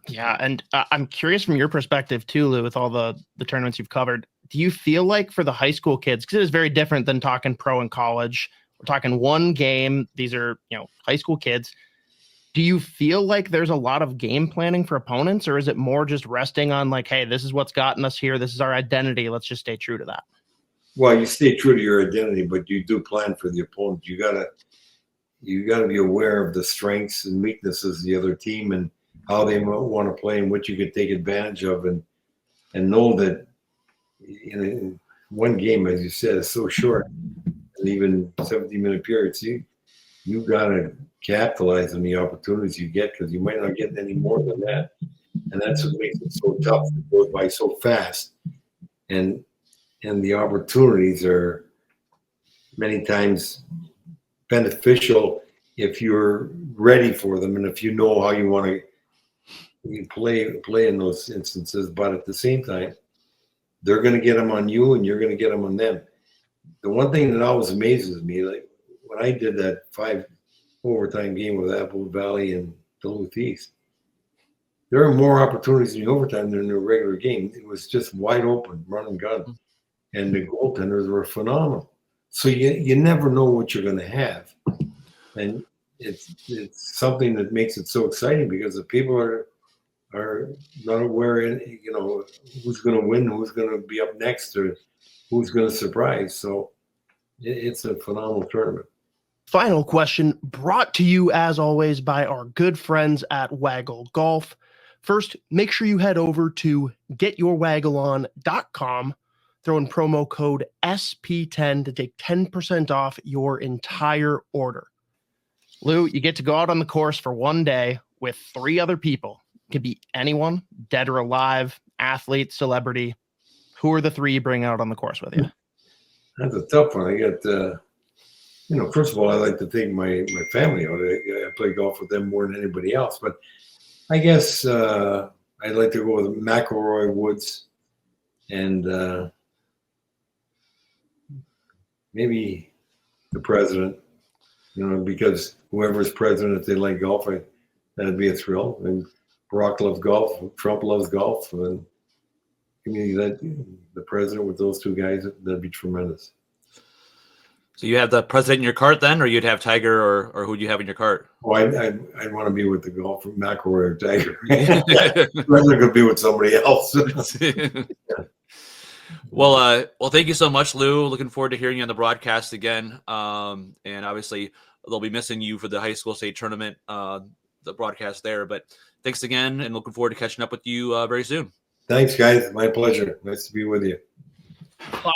Yeah, and I'm curious from your perspective too, Lou, with all the tournaments you've covered. Do you feel like for the high school kids, because it is very different than talking pro and college, we're talking one game. These are, high school kids. Do you feel like there's a lot of game planning for opponents, or is it more just resting on like, hey, this is what's gotten us here. This is our identity. Let's just stay true to that. Well, you stay true to your identity, but you do plan for the opponent. You gotta be aware of the strengths and weaknesses of the other team and how they want to play and what you could take advantage of, and know that in one game, as you said, is so short, and even 17-minute periods, you gotta capitalize on the opportunities you get, because you might not get any more than that, and that's what makes it so tough. It goes by so fast, and the opportunities are many times beneficial if you're ready for them and if you know how you want to play in those instances. But at the same time, they're going to get them on you and you're going to get them on them. The one thing that always amazes me, like when I did that 5 overtime game with Apple Valley and Duluth East, there are more opportunities in the overtime than in the regular game. It was just wide open, run and gun. And the goaltenders were phenomenal. So you never know what you're going to have. And it's something that makes it so exciting, because the people are not aware, who's going to win, who's going to be up next, or who's going to surprise. So it's a phenomenal tournament. Final question, brought to you as always by our good friends at Waggle Golf. First, make sure you head over to getyourwaggleon.com. Throw in promo code SP10 to take 10% off your entire order. Lou, you get to go out on the course for one day with 3 other people. It could be anyone, dead or alive, athlete, celebrity. Who are the 3 you bring out on the course with you? That's a tough one. I got, first of all, I like to take my family out. I play golf with them more than anybody else. But I guess I'd like to go with McElroy, Woods, and maybe the president, because whoever's president, if they like golf, that'd be a thrill. And Barack loves golf, Trump loves golf, and the president with those 2 guys, that'd be tremendous. So you have the president in your cart then, or you'd have Tiger, or who'd you have in your cart? Oh, I'd want to be with the golfer, McElroy or Tiger. President could be with somebody else. Yeah. Well, thank you so much, Lou. Looking forward to hearing you on the broadcast again. And obviously, they'll be missing you for the high school state tournament the broadcast there. But thanks again, and looking forward to catching up with you very soon. Thanks, guys. My pleasure. Nice to be with you.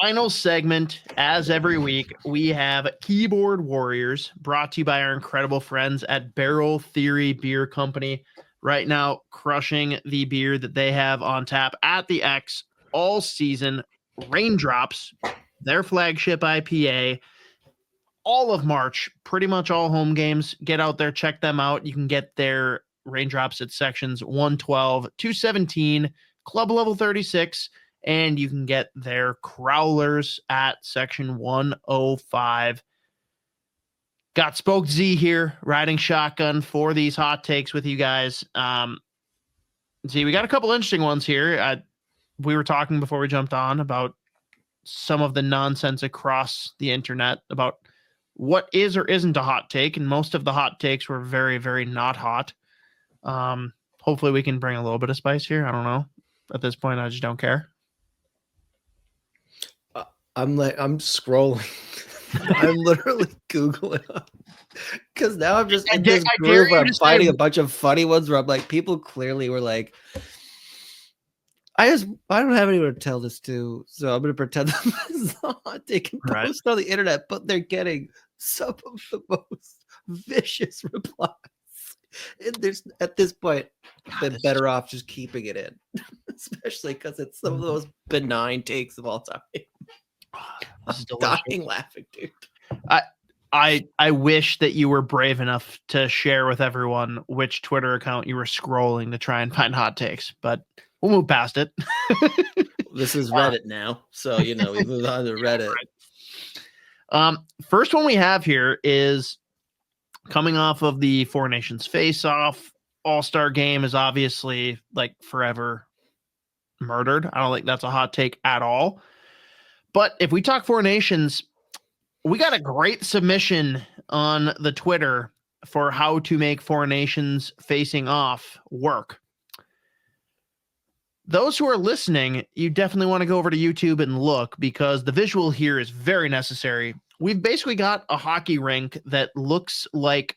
Final segment, as every week, we have Keyboard Warriors, brought to you by our incredible friends at Barrel Theory Beer Company. Right now, crushing the beer that they have on tap at the X all season. Raindrops, their flagship IPA, all of March, pretty much all home games. Get out there, check them out. You can get their Raindrops at sections 112, 217, club level 36, and you can get their Crowlers at section 105. Got Spoke Z here, riding shotgun for these hot takes with you guys. Z, we got a couple interesting ones here. We were talking before we jumped on about some of the nonsense across the internet about what is or isn't a hot take, and most of the hot takes were very, very not hot. Hopefully we can bring a little bit of spice here. I don't know. At this point, I just don't care. I'm scrolling. I'm literally Googling because now I'm just in this group where I'm finding a bunch of funny ones where I'm like, people clearly were like, I don't have anyone to tell this to, so I'm going to pretend that this is a hot take and post on the internet, but they're getting some of the most vicious replies. And there's, at this point, been better off just keeping it in, especially because it's some of the most benign takes of all time. This is dying laughing, dude. I wish that you were brave enough to share with everyone which Twitter account you were scrolling to try and find hot takes, but we'll move past it. This is Reddit now, so we move on to Reddit. First one we have here is coming off of the Four Nations face-off. All-Star game is obviously like forever murdered. I don't think that's a hot take at all. But if we talk Four Nations, we got a great submission on the Twitter for how to make Four Nations facing off work. Those who are listening, you definitely want to go over to YouTube and look, because the visual here is very necessary. We've basically got a hockey rink that looks like,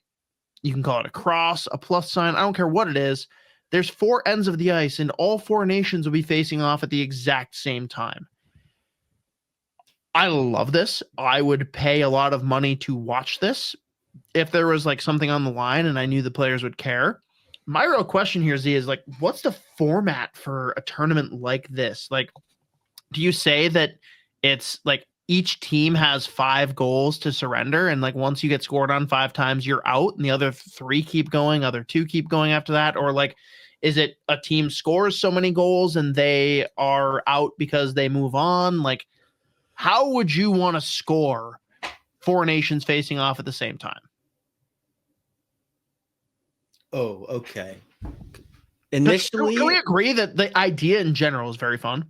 you can call it a cross, a plus sign, I don't care what it is. There's four ends of the ice, and all Four Nations will be facing off at the exact same time. I love this. I would pay a lot of money to watch this if there was like something on the line and I knew the players would care. My real question here, Z, is like, what's the format for a tournament like this? Like, do you say that it's like each team has 5 goals to surrender, and like once you get scored on 5 times, you're out, and the other 3 keep going, other 2 keep going after that? Or like, is it a team scores so many goals and they are out because they move on? Like, how would you want to score Four Nations facing off at the same time? Oh, okay. Initially, can we agree that the idea in general is very fun?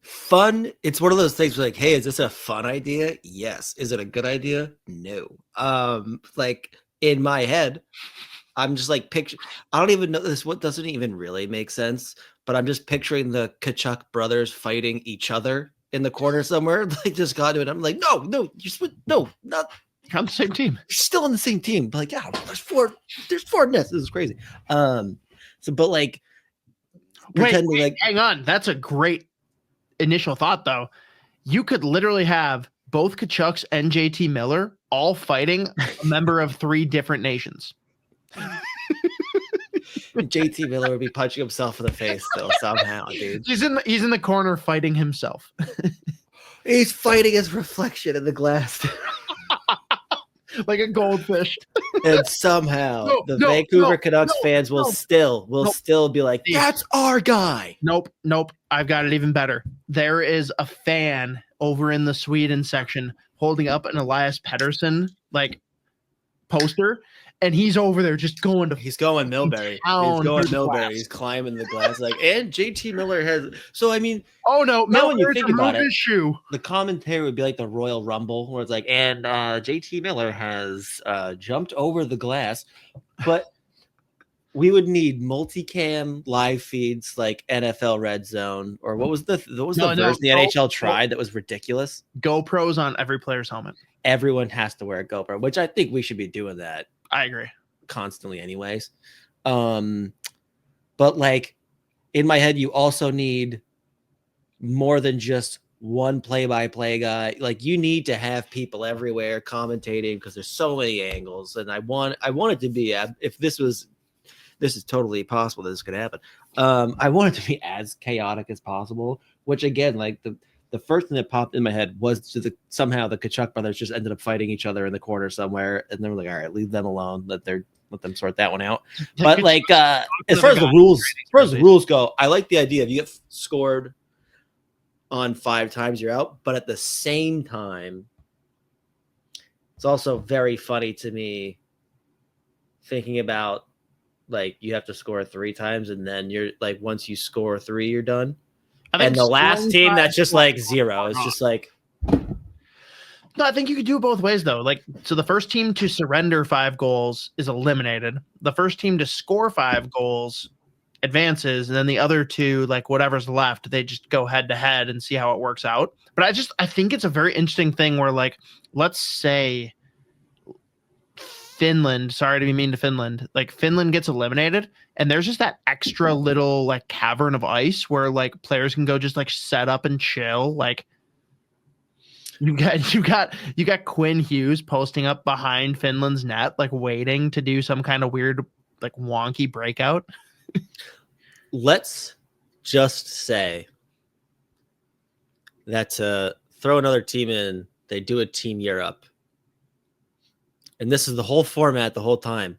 Fun. It's one of those things where like, hey, is this a fun idea? Yes. Is it a good idea? No. Like in my head, I'm just like picture. I don't even know this. What doesn't even really make sense, but I'm just picturing the Kachuk brothers fighting each other in the corner somewhere. Like just got to it. I'm like, no, no, not. You're on the same team. You're still on the same team. But like, yeah, there's four nets. This is crazy. But like, pretending like, hang on. That's a great initial thought, though. You could literally have both Kachucks and JT Miller all fighting a member of 3 different nations. JT Miller would be punching himself in the face though somehow, dude. He's in the corner fighting himself. He's fighting his reflection in the glass. Like a goldfish. And somehow the Vancouver Canucks fans will still be like, that's our guy. Nope. I've got it even better. There is a fan over in the Sweden section holding up an Elias Pettersson like poster, and he's over there just going to. He's going Milbury. He's climbing the glass like, and JT Miller has. So I mean, oh no, now when you think about it, shoe. The commentary would be like the Royal Rumble, where it's like, and JT Miller has jumped over the glass, but we would need multicam live feeds like NFL Red Zone, or what was the version the NHL tried that was ridiculous? GoPros on every player's helmet. Everyone has to wear a GoPro, which I think we should be doing that. I agree. Constantly anyways. But like in my head, you also need more than just one play-by-play guy. Like you need to have people everywhere commentating because there's so many angles. And I want it to be, if this is totally possible that this could happen. I want it to be as chaotic as possible, which again, like the first thing that popped in my head was somehow the Tkachuk brothers just ended up fighting each other in the corner somewhere. And they were like, all right, leave them alone. Let them sort that one out. But like, as far as the rules go, I like the idea of you get scored on 5 times, you're out. But at the same time, it's also very funny to me thinking about like you have to score 3 times and then you're like, once you score 3, you're done. And the last team that's just like 0 is just like. No, I think you could do it both ways though. Like, so the first team to surrender 5 goals is eliminated. The first team to score 5 goals advances, and then the other 2, like whatever's left, they just go head to head and see how it works out. But I think it's a very interesting thing where, like, let's say Finland, sorry to be mean to Finland, like Finland gets eliminated and there's just that extra little like cavern of ice where like players can go just like set up and chill. Like you got Quinn Hughes posting up behind Finland's net, like waiting to do some kind of weird, like wonky breakout. Let's just say that to throw another team in, they do a Team Europe. And this is the whole format the whole time.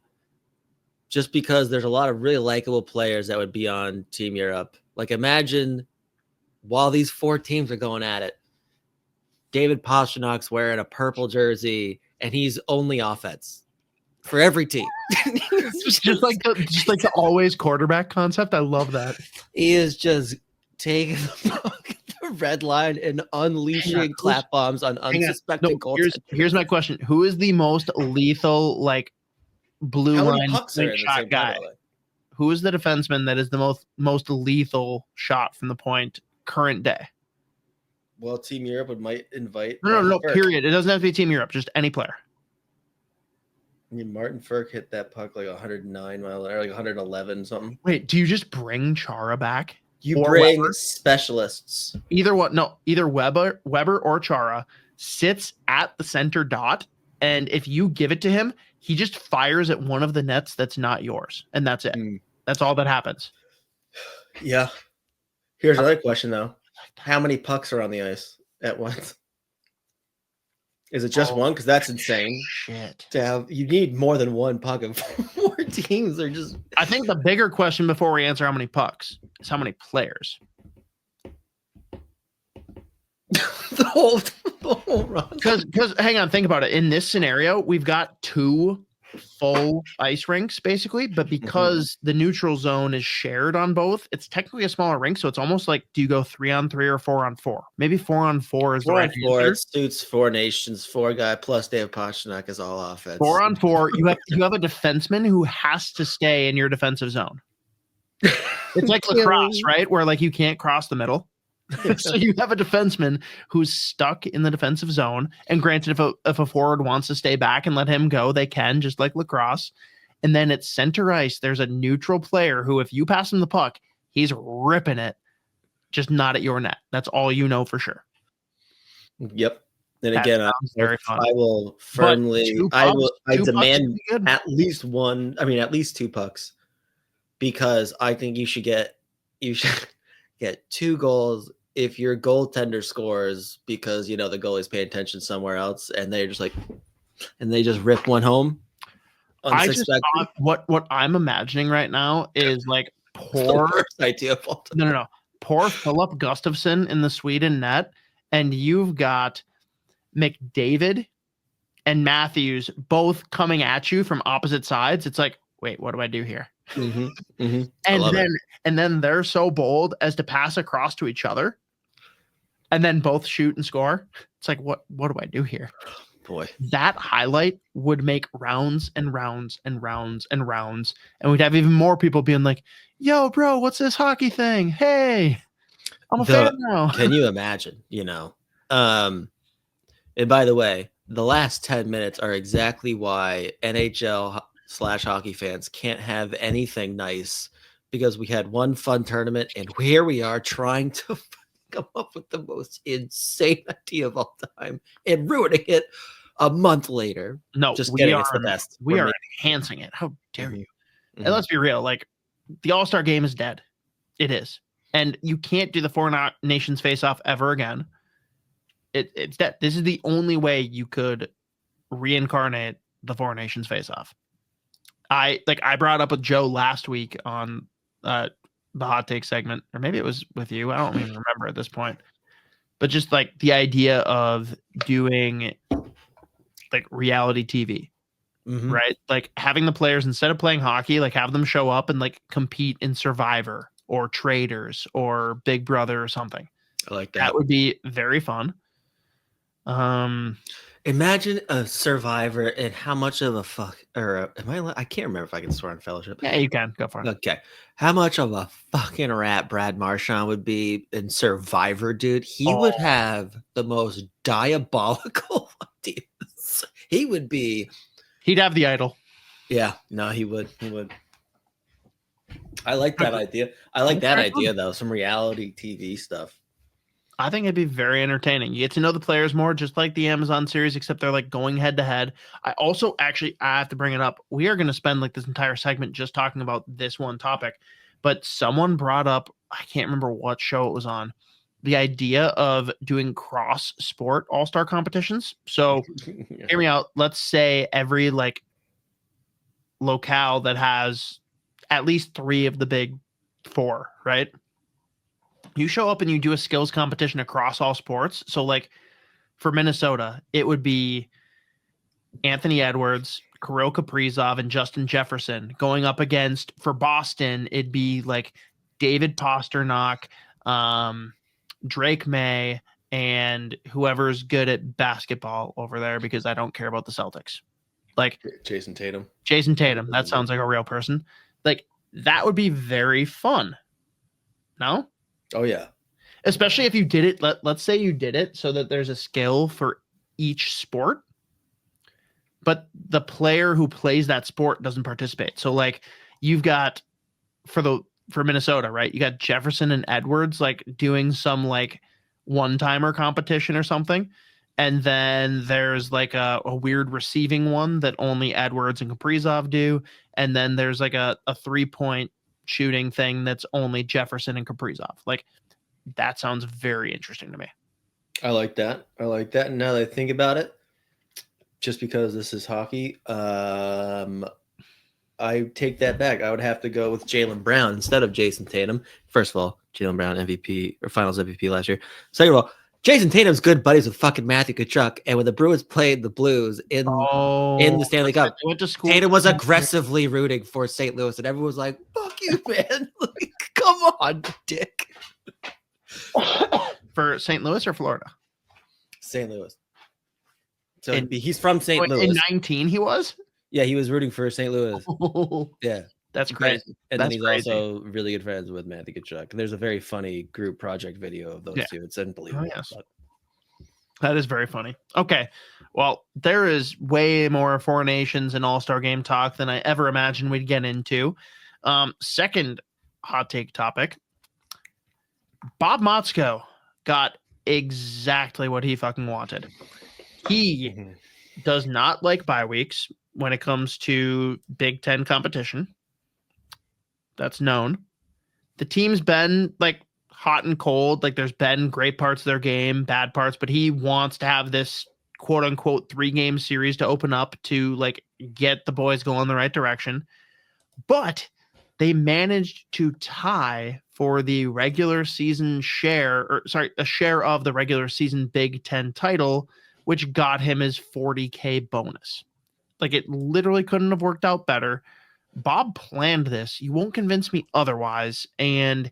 Just because there's a lot of really likable players that would be on Team Europe. Like imagine while these 4 teams are going at it, David Pasternak's wearing a purple jersey and he's only offense for every team. just like the always quarterback concept. I love that. He is just taking the red line and unleashing clap bombs on unsuspecting goals. Here's my question: who is the most lethal, like blue line shot guy? Who is the defenseman that is the most lethal shot from the point current day? Well, Team Europe might invite. No. Period. It doesn't have to be Team Europe. Just any player. I mean, Martin Ferk hit that puck like 109 mile or like 111 something. Wait, do you just bring Chara back? You bring specialists. Either Weber or Chara sits at the center dot, and if you give it to him, he just fires at one of the nets that's not yours, and that's it. That's all that happens. Yeah. Here's another question though: how many pucks are on the ice at once? Is it just one? Because that's insane. Shit. You need more than one puck, and 4 teams are just. I think the bigger question before we answer how many pucks is how many players. the whole run. Because hang on, think about it. In this scenario, we've got 2 full ice rinks basically, but because the neutral zone is shared on both, it's technically a smaller rink. So it's almost like, do you go 3-on-3 or 4-on-4? Maybe 4-on-4 is 4-on-4. It suits 4 nations, 4 guy plus Dave Pastrnak is all offense. 4-on-4. You have a defenseman who has to stay in your defensive zone. It's like lacrosse, right? Where like you can't cross the middle. So you have a defenseman who's stuck in the defensive zone. And granted, if a forward wants to stay back and let him go, they can, just like lacrosse. And then at center ice, there's a neutral player who, if you pass him the puck, he's ripping it, just not at your net. That's all you know for sure. Yep. And again, I will firmly, I demand at least 2 pucks, because I think you should get 2 goals if your goaltender scores, because the goalie's paying attention somewhere else and they just rip one home. I just what I'm imagining right now is like poor idea. Poor Philip Gustafsson in the Sweden net, and you've got McDavid and Matthews both coming at you from opposite sides. It's like, wait, what do I do here? And then they're so bold as to pass across to each other and then both shoot and score. It's like, what do I do here? Boy, that highlight would make rounds and rounds and rounds and rounds, and we'd have even more people being like, yo bro, what's this hockey thing? Hey, I'm a fan now. Can you imagine? And by the way, the last 10 minutes are exactly why NHL /hockey fans can't have anything nice because we had one fun tournament and here we are trying to come up with the most insane idea of all time and ruining it a month later. No, Just we kidding. are, It's the best. We We're are enhancing it. How dare Mhm. you? Mhm. And let's be real. Like, the All-Star game is dead. It is. And you can't do the Four Nations face-off ever again. It's dead. This is the only way you could reincarnate the Four Nations face-off. I brought up with Joe last week on the Hot Take segment, or maybe it was with you. I don't even remember at this point. But just like the idea of doing like reality TV, right? Like having the players, instead of playing hockey, like have them show up and like compete in Survivor or Traders or Big Brother or something. I like that. That would be very fun. Imagine a Survivor and how much of a fuck, or I can't remember if I can swear on Fellowship. Yeah, you can go for it. Okay. How much of a fucking rat Brad Marchand would be in Survivor, dude? He would have the most diabolical ideas. He would be. He'd have the idol. Yeah, no, he would. I like that idea. I like that idea, though. Some reality TV stuff. I think it'd be very entertaining. You get to know the players more, just like the Amazon series, except they're like going head to head. I have to bring it up. We are going to spend like this entire segment just talking about this one topic, but someone brought up, I can't remember what show it was on, the idea of doing cross sport all-star competitions. So hear me out. Let's say every like locale that has at least 3 of the big 4, right? You show up and you do a skills competition across all sports. So like for Minnesota, it would be Anthony Edwards, Kirill Kaprizov, and Justin Jefferson going up against, for Boston, it'd be like David Pasternak, Drake May, and whoever's good at basketball over there, because I don't care about the Celtics. Like Jason Tatum. That sounds like a real person. Like that would be very fun. No? Oh, yeah. Especially if you did it, let's say you did it so that there's a skill for each sport, but the player who plays that sport doesn't participate. So like you've got for Minnesota, right? You got Jefferson and Edwards like doing some like one-timer competition or something. And then there's like a weird receiving one that only Edwards and Kaprizov do. And then there's like a 3-point shooting thing that's only Jefferson and Kaprizov. Like that sounds very interesting to me. I like that. And now that I think about it, just because this is hockey, I take that back. I would have to go with Jaylen Brown instead of Jason Tatum. First of all, Jaylen Brown MVP or Finals MVP last year. Second of all, Jason Tatum's good buddies with fucking Matthew Tkachuk, and when the Bruins played the Blues in the Stanley Cup, went to school. Tatum was aggressively rooting for St. Louis, and everyone was like, "Fuck you, man! Like, come on, dick." For St. Louis or Florida? St. Louis. So he's from St. Louis. In 19, he was. Yeah, he was rooting for St. Louis. Yeah, that's crazy. And then he's also really good friends with Matthew Tkachuk. And there's a very funny group project video of those two. It's unbelievable. Oh, yes. That is very funny. Okay, well, there is way more Four Nations and All-Star Game talk than I ever imagined we'd get into. Second hot take topic. Bob Motzko got exactly what he fucking wanted. He does not like bye weeks when it comes to Big Ten competition. That's known. The team's been like hot and cold. Like there's been great parts of their game, bad parts, but he wants to have this quote unquote 3-game series to open up to like get the boys going in the right direction. But they managed to tie for the regular season share, a share of the regular season Big Ten title, which got him his $40K bonus. Like it literally couldn't have worked out better. Bob planned this. You won't convince me otherwise. And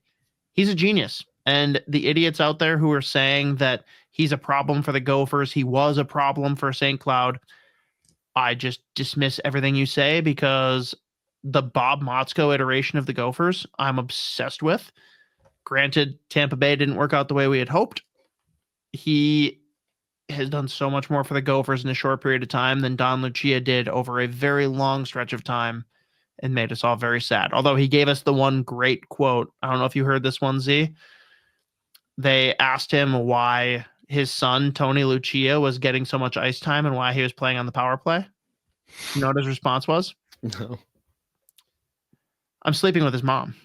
he's a genius. And the idiots out there who are saying that he's a problem for the Gophers, he was a problem for St. Cloud, I just dismiss everything you say, because the Bob Motzko iteration of the Gophers, I'm obsessed with. Granted, Tampa Bay didn't work out the way we had hoped. He has done so much more for the Gophers in a short period of time than Don Lucia did over a very long stretch of time and made us all very sad. Although he gave us the one great quote. I don't know if you heard this one, Z. They asked him why his son, Tony Lucia, was getting so much ice time and why he was playing on the power play. You know what his response was? No. I'm sleeping with his mom.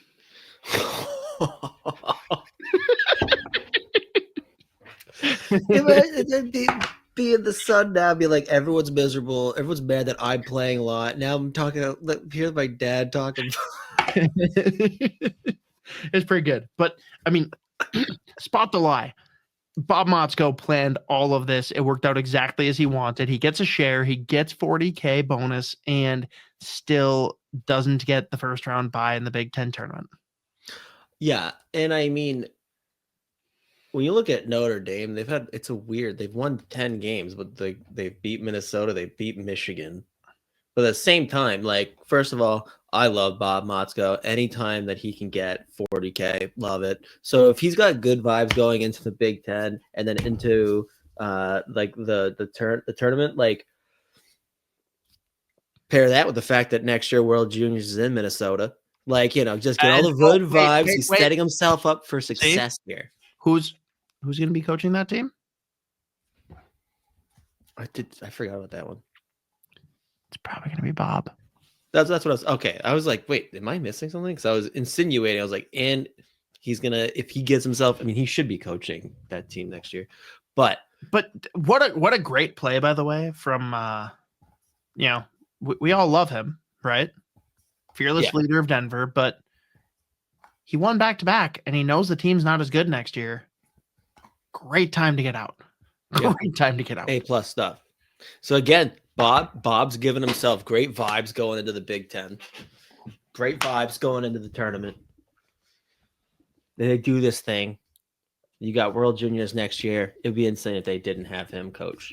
Being the son now, be like, everyone's miserable. Everyone's mad that I'm playing a lot. Now I'm talking. Here's my dad talking. It's pretty good. But, I mean, spot the lie. Bob Motzko planned all of this. It worked out exactly as he wanted. He gets a share. He gets $40K bonus and still doesn't get the first round bye in the Big Ten tournament. Yeah, and I mean, when you look at Notre Dame, they've won 10 games, but they've beat Minnesota, they beat Michigan. But at the same time, like, first of all, I love Bob Motzko. Anytime that he can get $40K, love it. So if he's got good vibes going into the Big Ten and then into like the tournament, like, pair that with the fact that next year World Juniors is in Minnesota. Like, just get all the good vibes. He's setting himself up for success here. Who's going to be coaching that team? I forgot about that one. It's probably going to be Bob. That's what I was. Okay, I was like, wait, am I missing something? Because I was insinuating. I was like, and he's gonna, if he gets himself. I mean, he should be coaching that team next year. But what a great play, by the way, from we all love him, right? Fearless leader of Denver, but he won back-to-back, and he knows the team's not as good next year. Great time to get out. Great time to get out. A+ stuff. So again, Bob's giving himself great vibes going into the Big Ten. Great vibes going into the tournament. They do this thing. You got World Juniors next year. It'd be insane if they didn't have him coach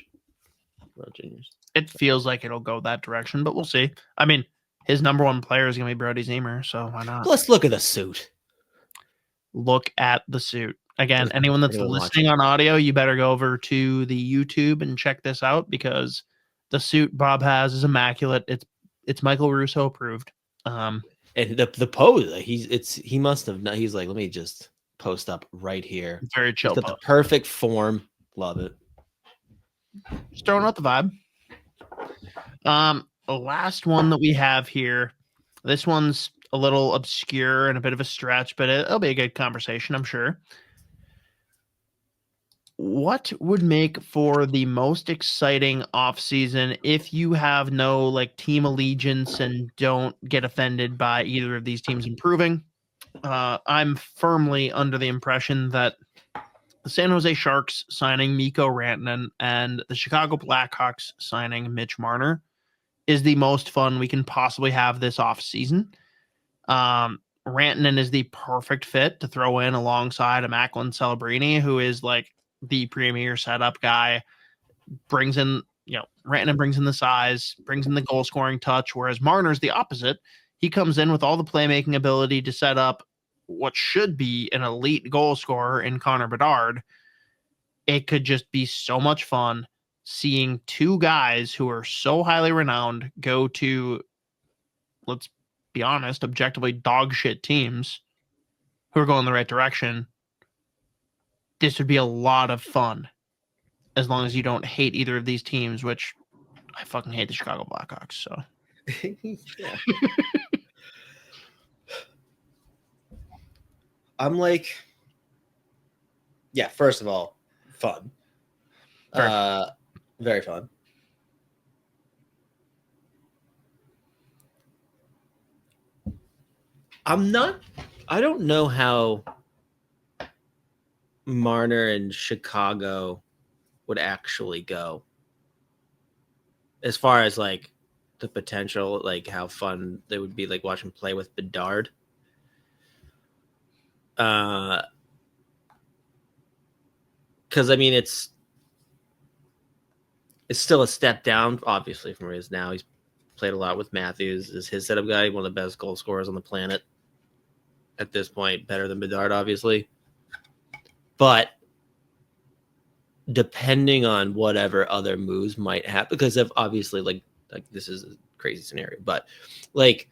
World Juniors. It feels like it'll go that direction, but we'll see. I mean, his number one player is going to be Brody Zemer, so why not? Let's look at the suit. Look at the suit. Again, anyone that's listening on audio, you better go over to the YouTube and check this out because the suit Bob has is immaculate. It's Michael Russo approved. And the pose, he must have. He's like, let me just post up right here. Very chill. The perfect form. Love it. Just throwing out the vibe. The last one that we have here. This one's a little obscure and a bit of a stretch, but it'll be a good conversation, I'm sure. What would make for the most exciting offseason if you have no team allegiance and don't get offended by either of these teams improving? I'm firmly under the impression that the San Jose Sharks signing Mikko Rantanen and the Chicago Blackhawks signing Mitch Marner is the most fun we can possibly have this offseason. Rantanen is the perfect fit to throw in alongside a Macklin Celebrini, who is the premier setup guy. Brings in, Rantanen brings in the size, brings in the goal scoring touch, whereas Marner's the opposite. He comes in with all the playmaking ability to set up what should be an elite goal scorer in Connor Bedard. It could just be so much fun seeing two guys who are so highly renowned go to, let's be honest, objectively dog shit teams who are going the right direction. This would be a lot of fun as long as you don't hate either of these teams, which I fucking hate the Chicago Blackhawks. So yeah. I'm like, yeah, first of all, fun. Very fun. I don't know how Marner and Chicago would actually go as far as the potential, how fun they would be watching play with Bedard. Because I mean it's still a step down obviously from where he is now. He's played a lot with Matthews, is his setup guy, one of the best goal scorers on the planet at this point, better than Bedard obviously. But depending on whatever other moves might happen, because if obviously like this is a crazy scenario, but like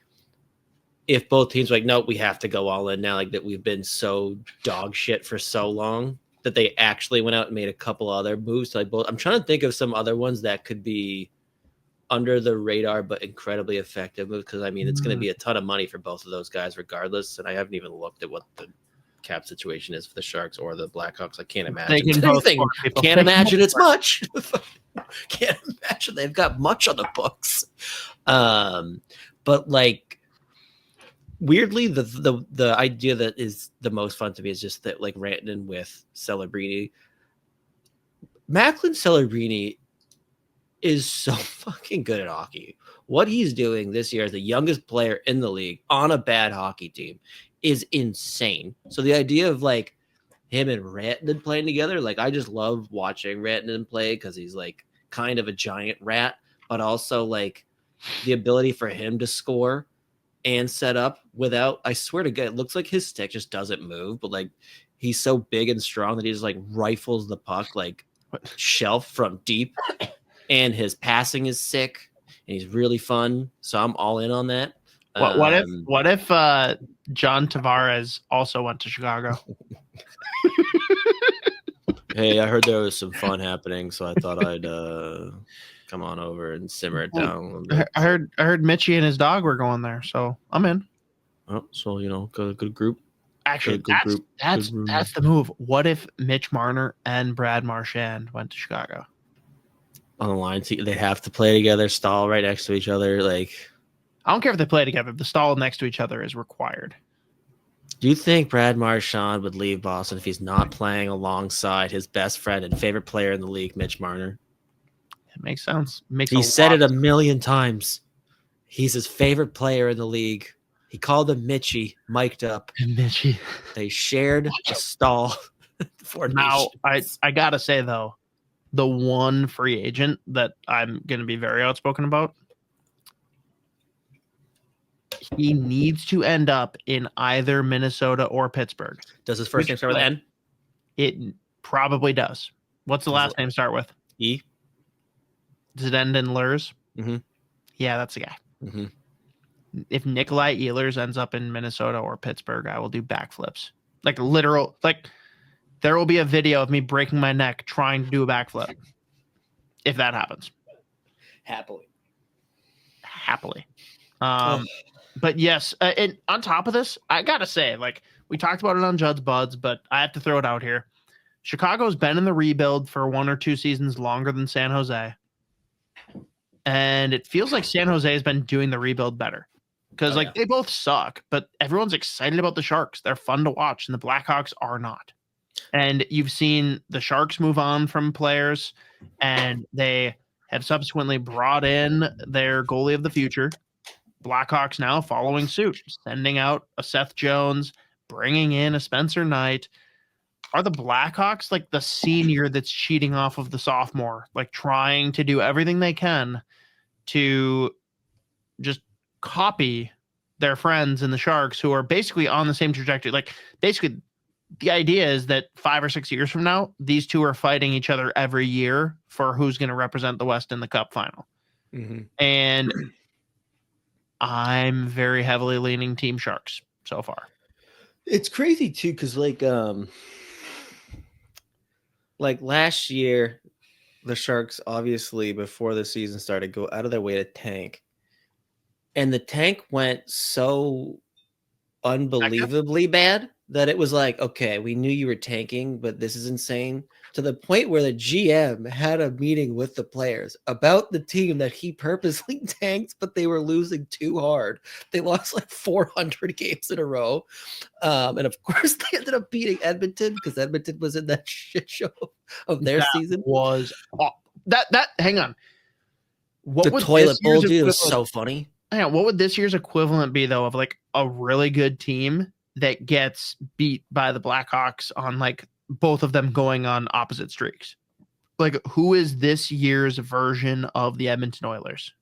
if both teams are like, no, we have to go all in now, like that we've been so dog shit for so long that they actually went out and made a couple other moves to like both. I'm trying to think of some other ones that could be under the radar but incredibly effective moves, because I mean it's going to be a ton of money for both of those guys regardless, and I haven't even looked at what the cap situation is for the Sharks or the Blackhawks. I can't imagine anything. Can't imagine it's much. Can't imagine they've got much on the books. But like weirdly, the idea that is the most fun to me is just that like Rantanen with Celebrini. Macklin Celebrini is so fucking good at hockey. What he's doing this year as the youngest player in the league on a bad hockey team is insane. So the idea of like him and Rantanen playing together, like I just love watching Rantanen play because he's like kind of a giant rat, but also like the ability for him to score and set up without, I swear to God, it looks like his stick just doesn't move, but like he's so big and strong that he just like rifles the puck like shelf from deep, and his passing is sick and he's really fun. So I'm all in on that. What if John Tavares also went to Chicago? Hey, I heard there was some fun happening, so I thought I'd come on over and simmer it down a little bit. I heard Mitchie and his dog were going there, so I'm in. Oh, so you know, good group. Actually, that's the move. What if Mitch Marner and Brad Marchand went to Chicago? On the line, they have to play together, stall right next to each other. Like, I don't care if they play together. The stall next to each other is required. Do you think Brad Marchand would leave Boston if he's not playing alongside his best friend and favorite player in the league, Mitch Marner? It makes sense. He said it a million times. He's his favorite player in the league. He called him Mitchie, mic'd up. Mitchie. They shared a stall. Now, I gotta say though, the one free agent that I'm going to be very outspoken about, he needs to end up in either Minnesota or Pittsburgh. Does his first name start with N? It probably does. What's the last name start with? E. Does it end in Lurs? Mm-hmm. Yeah, that's the guy. Mm-hmm. If Nikolai Ehlers ends up in Minnesota or Pittsburgh, I will do backflips. Like literal, like there will be a video of me breaking my neck trying to do a backflip. If that happens. Happily. But yes, and on top of this, I gotta say, like we talked about it on Judd's Buds, but I have to throw it out here. Chicago's been in the rebuild for 1 or 2 seasons longer than San Jose. And it feels like San Jose has been doing the rebuild better. Because they both suck, but everyone's excited about the Sharks. They're fun to watch, and the Blackhawks are not. And you've seen the Sharks move on from players, and they have subsequently brought in their goalie of the future. Blackhawks now following suit, sending out a Seth Jones, bringing in a Spencer Knight. Are the Blackhawks like the senior that's cheating off of the sophomore, like trying to do everything they can to just copy their friends in the Sharks who are basically on the same trajectory? Like basically the idea is that 5 or 6 years from now, these two are fighting each other every year for who's going to represent the West in the Cup final. Mm-hmm. And I'm very heavily leaning Team Sharks so far. It's crazy too, because like last year, the Sharks obviously before the season started go out of their way to tank, and the tank went so unbelievably bad that it was like, okay, we knew you were tanking, but this is insane. To the point where the GM had a meeting with the players about the team that he purposely tanked, but they were losing too hard. They lost like 400 games in a row. And of course they ended up beating Edmonton because Edmonton was in that shit show of their season. Hang on. What the toilet bowl dude was so funny. Hang on, what would this year's equivalent be though of like a really good team that gets beat by the Blackhawks on like both of them going on opposite streaks? Like who is this year's version of the Edmonton Oilers?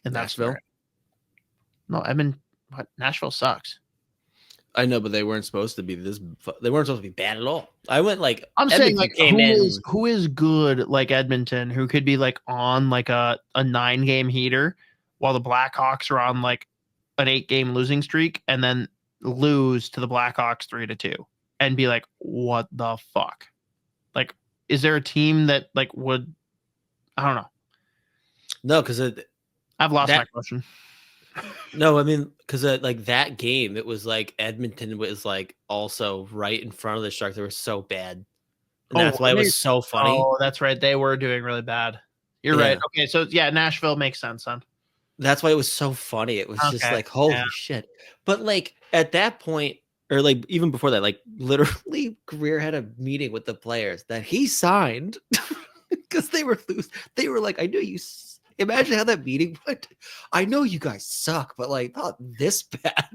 And Nashville? No, Nashville sucks. I know, but they weren't supposed to be this. They weren't supposed to be bad at all. I went like I'm saying Edmonton like who is good like Edmonton, who could be like on like a 9-game heater while the Blackhawks are on like an 8-game losing streak and then lose to the Blackhawks 3-2 and be like, what the fuck? Like, is there a team that like would? I don't know. No, because I've lost my question. No, I mean, because like that game, it was like Edmonton was like also right in front of the Sharks. They were so bad, and that's why it was so funny. Oh, that's right. They were doing really bad. You're right. Okay, so yeah, Nashville makes sense, son. That's why it was so funny. It was just like, holy shit. But like at that point, or like even before that, like literally Greer had a meeting with the players that he signed because they were losing. They were like, I knew you. Imagine how that meeting went. I know you guys suck, but like not this bad.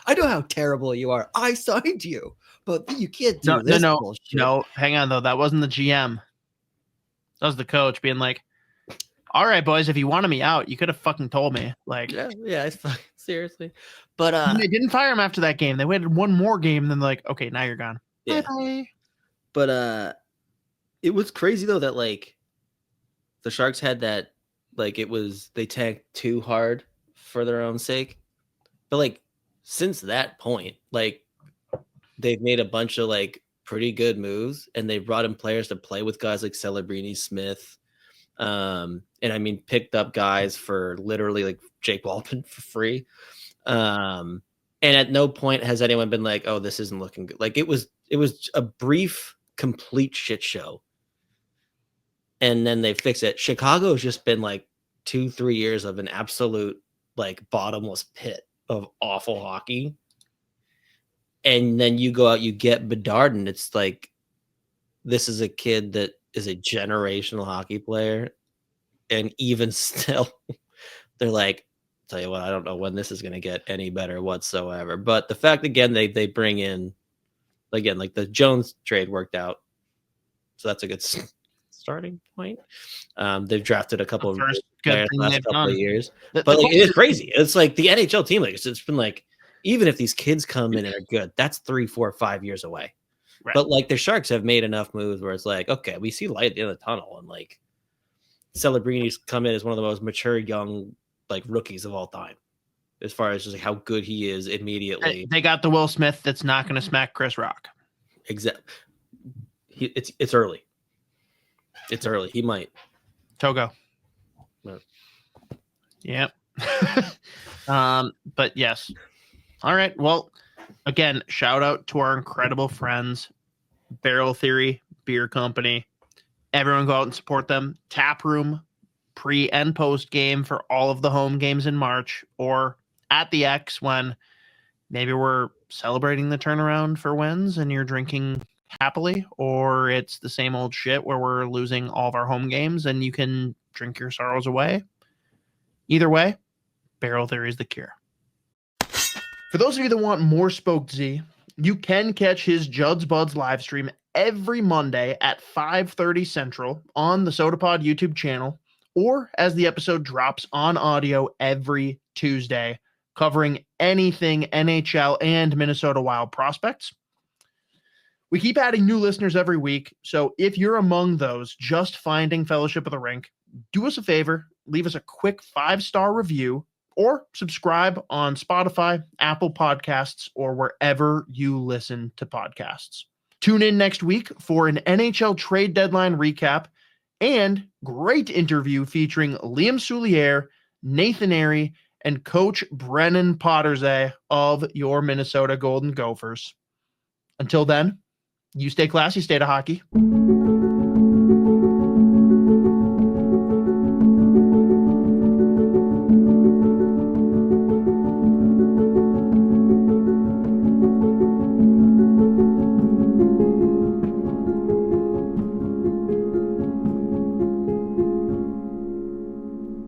I know how terrible you are. I signed you, but you can't do this bullshit. No, hang on though. That wasn't the GM. That was the coach being like, all right, boys, if you wanted me out, you could have fucking told me. Like, yeah, it's fucking seriously. But they didn't fire him after that game. They waited one more game, and then like, okay, now you're gone. Yeah. Bye-bye. But it was crazy though that like the Sharks had that. Like they tanked too hard for their own sake. But like since that point, like they've made a bunch of like pretty good moves and they brought in players to play with guys like Celebrini, Smith. And I mean picked up guys for literally like Jake Walton for free. And at no point has anyone been like, oh, this isn't looking good. Like it was a brief, complete shit show. And then they fix it. Chicago's just been like 2-3 years of an absolute like bottomless pit of awful hockey. And then you go out, you get Bedard, and it's like, this is a kid that is a generational hockey player. And even still, they're like, tell you what, I don't know when this is going to get any better whatsoever. But the fact, again, they bring in, again, like the Jones trade worked out. So that's a good starting point. They've drafted a couple of players the last couple of years, but like, it is crazy. It's like the NHL team, like it's been like, even if these kids come in and are good, that's 3, 4, 5 years away. Right. But like the Sharks have made enough moves where it's like, okay, we see light at the end of the tunnel, and like Celebrini's come in as one of the most mature young like rookies of all time, as far as just like how good he is immediately. They got the Will Smith that's not going to smack Chris Rock. Exactly. It's early. It's early. He might. Togo. No. Yep. But yes. All right. Well, again, shout out to our incredible friends, Barrel Theory Beer Company. Everyone go out and support them. Tap room, pre and post game for all of the home games in March, or at the X when maybe we're celebrating the turnaround for wins and you're drinking happily, or it's the same old shit where we're losing all of our home games and you can drink your sorrows away. Either way, Barrel Theory is the cure. For those of you that want more Spoke Z, you can catch his Judd's Buds live stream every Monday at 5:30 Central on the SodaPod YouTube channel, or as the episode drops on audio every Tuesday, covering anything NHL and Minnesota Wild prospects. We keep adding new listeners every week, so if you're among those just finding Fellowship of the Rink, do us a favor, leave us a quick 5-star review, or subscribe on Spotify, Apple Podcasts, or wherever you listen to podcasts. Tune in next week for an NHL trade deadline recap and great interview featuring Liam Souliere, Nathan Airy, and Coach Brennan Pottersay of your Minnesota Golden Gophers. Until then, you stay classy, stay to hockey.